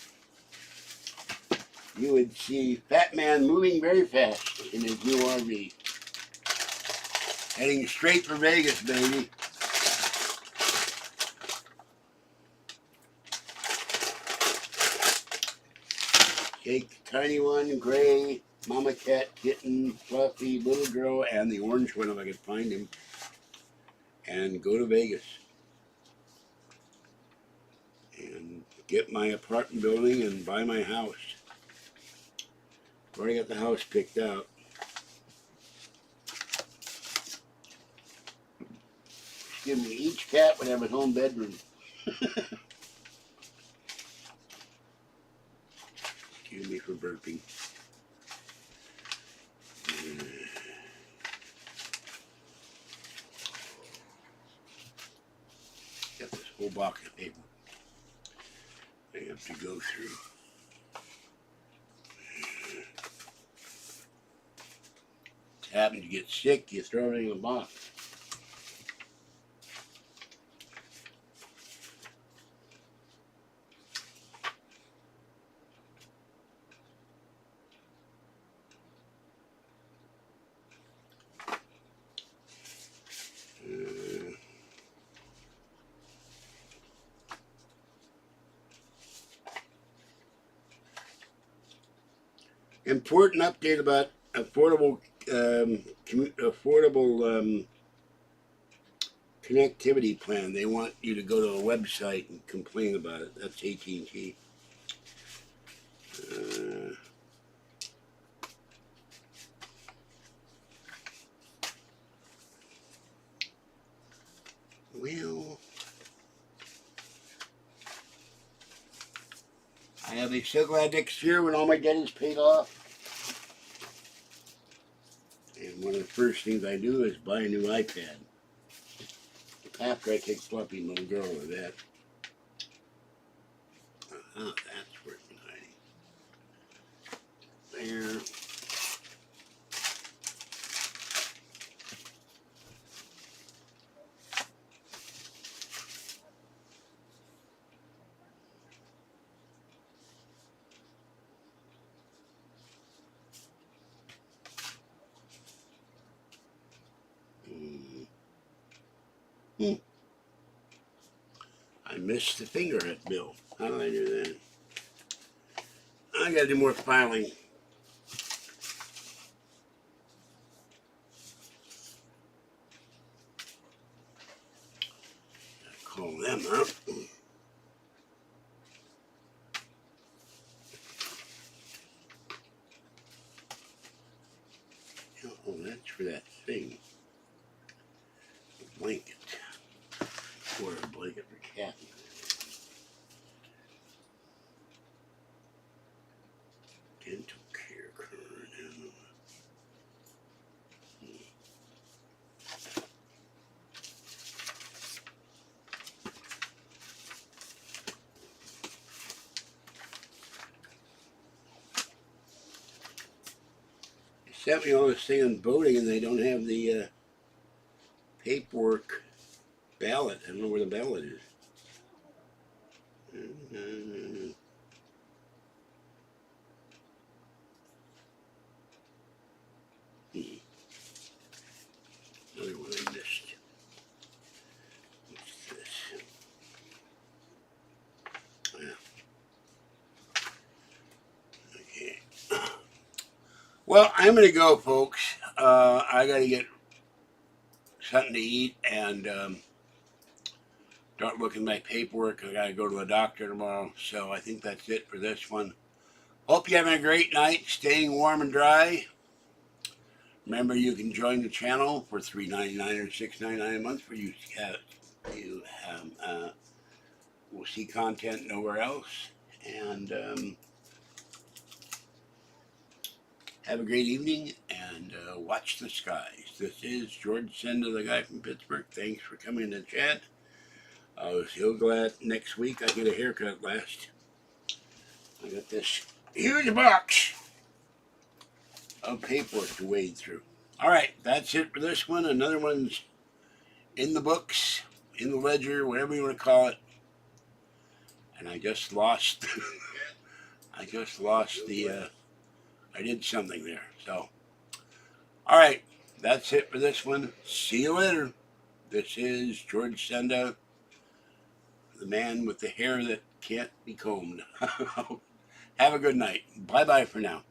you would see Fat Man moving very fast in his new RV. Heading straight for Vegas, baby. Take the tiny one, gray, mama cat, kitten, fluffy, little girl, and the orange one if I could find him, and go to Vegas. And get my apartment building and buy my house. Already got the house picked out. Give me each cat would have his own bedroom. Excuse me for burping. Got this whole box of paper I have to go through. Happen to get sick, you throw it in the box. Important update about affordable connectivity plan. They want you to go to a website and complain about it. That's AT&T. Well, I'll be so glad next year when all my debt is paid off. And one of the first things I do is buy a new iPad. After I take Fluffy and little girl with that. That's working hiding. There. I missed the finger hut bill. How did I do that? I gotta do more filing. Call them up. Oh, that's for that thing. A blanket. Or a blanket for Kathy. Dental care card. They sent me all this thing on voting and they don't have the paperwork ballot. I don't know where the ballot is. Another one I missed. What's this? Okay. Well, I'm going to go, folks. I got to get something to eat and start looking at my paperwork. I got to go to the doctor tomorrow. So I think that's it for this one. Hope you're having a great night, staying warm and dry. Remember, you can join the channel for $3.99 or $6.99 a month. Where you will see content nowhere else. And have a great evening and watch the skies. This is George Senda, the guy from Pittsburgh. Thanks for coming to chat. I was so glad next week I get a haircut at last. I got this huge box of paperwork to wade through. All right, that's it for this one. Another one's in the books, in the ledger, whatever you want to call it. And I just lost. I did something there. So, all right, that's it for this one. See you later. This is George Senda, the man with the hair that can't be combed. Have a good night. Bye-bye for now.